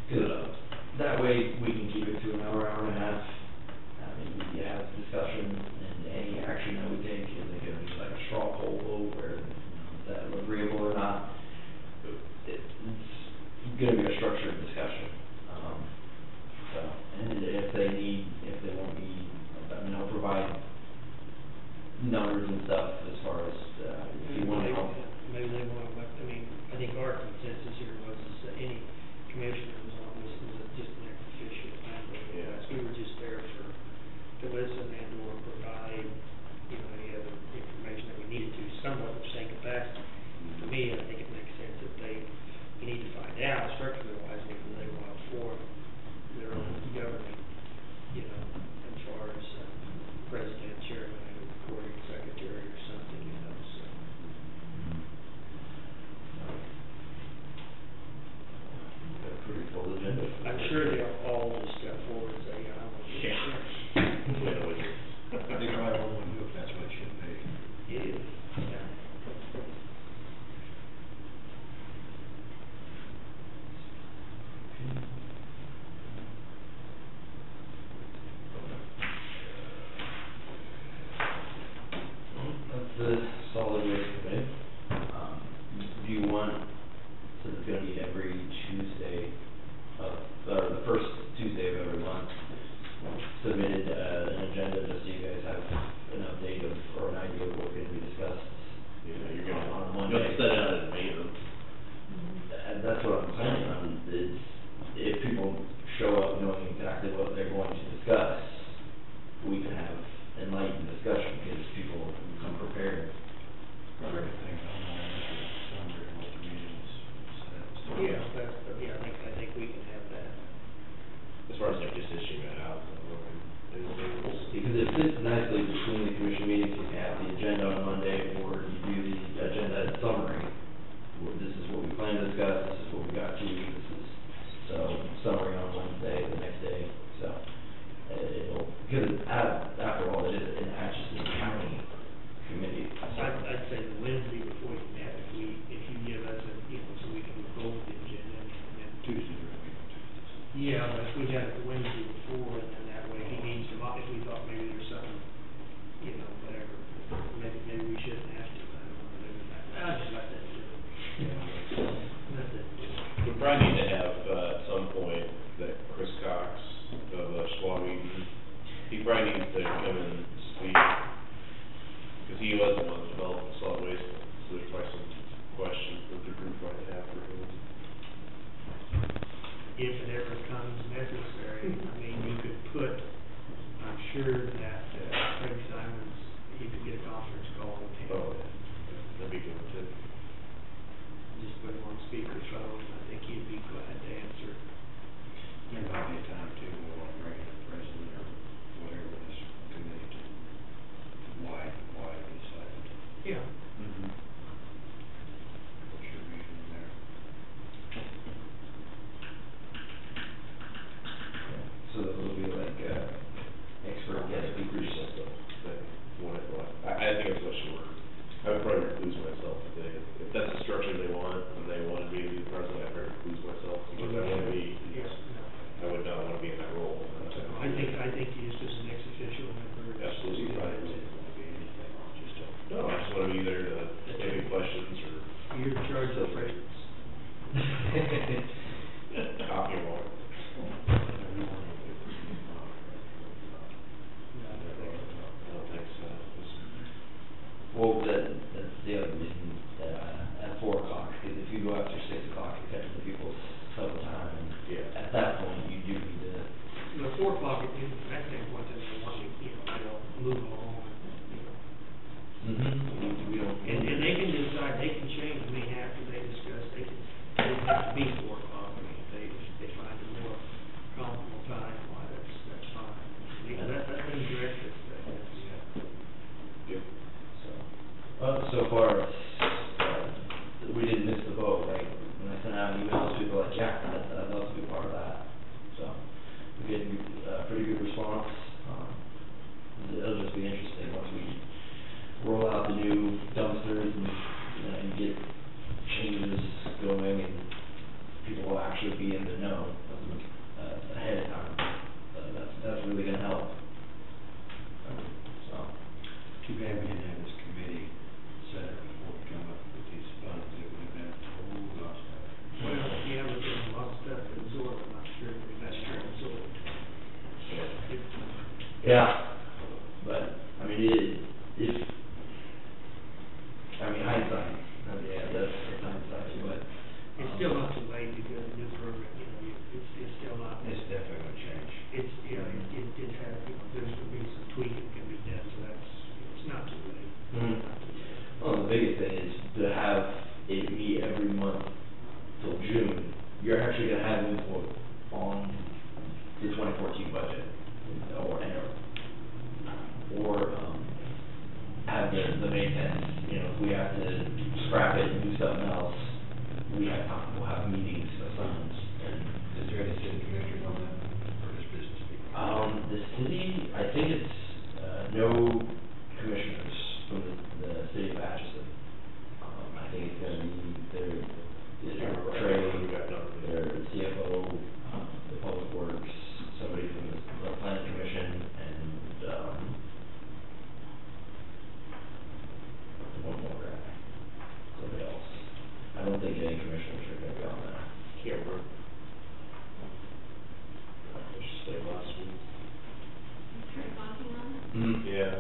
Cause that way we can keep it to an hour, hour and a half. I mean, we have discussion and any action that we take, is it gonna be like a straw poll vote where, is that agreeable or not? It's gonna be a structured discussion. So, and if they want me, I mean, I'll provide numbers and stuff as far as, if you want to help. Maybe they want to, I mean, I think our consensus here was is that any commissioner who's on this is just an ex officio member. Yeah. We were just there to listen and or provide, any other information that we needed to, somewhat of the same capacity. For me, I think it makes sense that you need to find out structurally wise if they want to form their own government, as far as president, chairman, recording secretary or something, so. Got a pretty full agenda. I'm sure they'll all just step forward and say, I want to do this. Wait a minute. They probably won't want to do it if that's what it should be. It is, yeah. That's the solid waste committee. Do you want, since it's gonna be every Tuesday or the first Tuesday of every month, submitted, an agenda just so you guys have an update of, or an idea of what's gonna be discussed? You're gonna, On you'll Monday. have to set it out in advance. And that's what I'm saying, is if people show up knowing exactly what they're going to discuss, we can have enlightened discussion, because people come prepared. Things on there, summary of what the meeting was said. Yeah, I think we can have that. As far as like just issuing it out, Because it fits nicely between the commission meetings, you can have the agenda on Monday, or you do the agenda summary. This is what we plan to discuss, this is what we got to, this is, so, summary on Wednesday, the next day, so. It'll, because after all, it is an Atchison County committee. I'd say the Wednesday before you have, if you give us so we can go over the agenda and then. Tuesday, Yeah, but if we had it the Wednesday before, and then that way he needs to, if we thought maybe there's something, whatever, maybe we shouldn't have to, I don't want to do that. I'll just let that do it. Let that do it. we probably need to have, at some point, that Chris Cox of Squamish, he probably needs to come and speak, because he was the one that developed the solid waste, so there's probably some questions that the group might have for him. If it ever becomes necessary, I mean, you could put, I'm sure that Craig Simons, you could get a conference call with him. Oh, yeah, that'd be good too. Just put him on speakerphone, I think he'd be glad to answer. There might be a time too, when we want to bring in the president or whatever this committee to, why we decided. Yeah. What's your reason there? So those will be like, expert guest speakers. I think it's much shorter. I would probably Yeah, but, I mean, hindsight, that's hindsight, but. It's still not too late to get a new program, you know, it's still not. It's definitely gonna change. It's, you know, it has, you know, there's gonna be some tweaking can be done, so it's not too late. Mhm. Well, the biggest thing is to have it meet every month till June. You're actually gonna have input on the 2014 budget, or have the maintenance, you know, if we have to scrap it and do something else, we have time, we'll have meetings assigned, and Is there any city commissioners on that, or just business people? the city, I think it's, no commissioners from the city of Atchison. I think it's gonna be their trade, their CFO, the public works, somebody from the planning commission, and, one more guy, somebody else. I don't think any commissioners are gonna be on that. Can't remember. I should say last week. Trey Bonking on it? Mm-hmm. Yeah.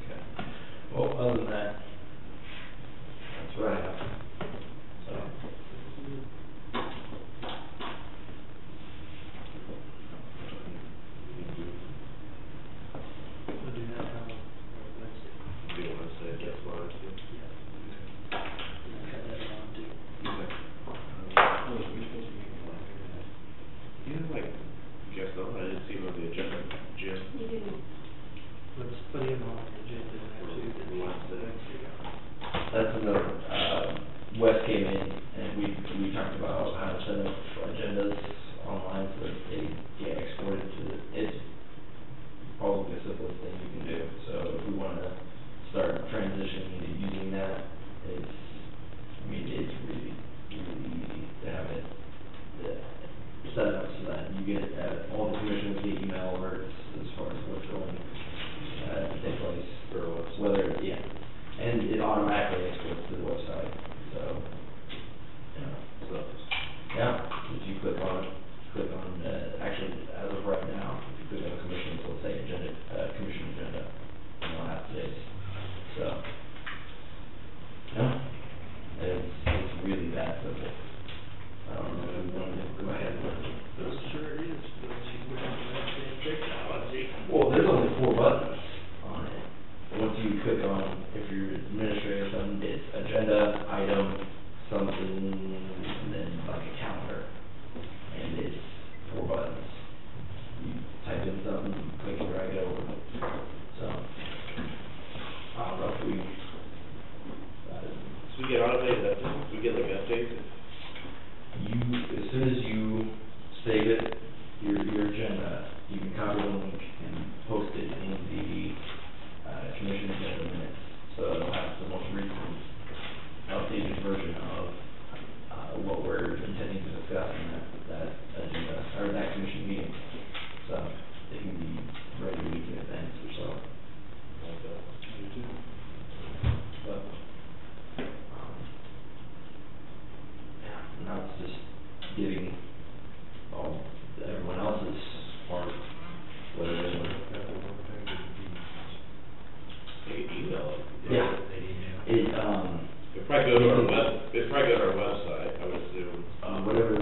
Okay. Well, other than that, that's what I have. So. We'll do that on Wednesday. Do you want to say guess what? Yeah. Cut that on too. Yeah, like, guess not, I didn't see him on the agenda, Jim. You didn't, Let's put him on the agenda next week, and Wednesday. That's another, Wes came in and we talked about how to set up agendas online so that they get exported to, it's probably the simplest thing you can do. So if we wanna start transitioning to using that, it's really easy to have it, set up so that you get, all the commissions get email alerts as far as what's going, to take place, or whether, yeah. And it automatically exports to the website, so, if you click on, actually, as of right now, if you click on commissions, it'll say agenda, commission agenda, and it'll have today's, so. It's really that simple. I don't know if you want to go ahead and. Sure it is, but you would have that technology. Well, there's only 4 buttons on it. Once you click on, if you're administrator or something, it's agenda, item, something, and then like a calendar. And it's 4 buttons. You type in something, click and drag it over. So, I don't know if we, So we get automated updates, we get like updates. as soon as you save it, your agenda, you can copy the link and post it in the, commission agenda minutes. So it'll have the most recent updated version of, what we're intending to discuss in that agenda, or that commission meeting. So it can be ready a week in advance or so. But, now it's just getting everyone else's part, what it is. They can email it. Yeah. They email. It, It'd probably go to our website, I would assume. whatever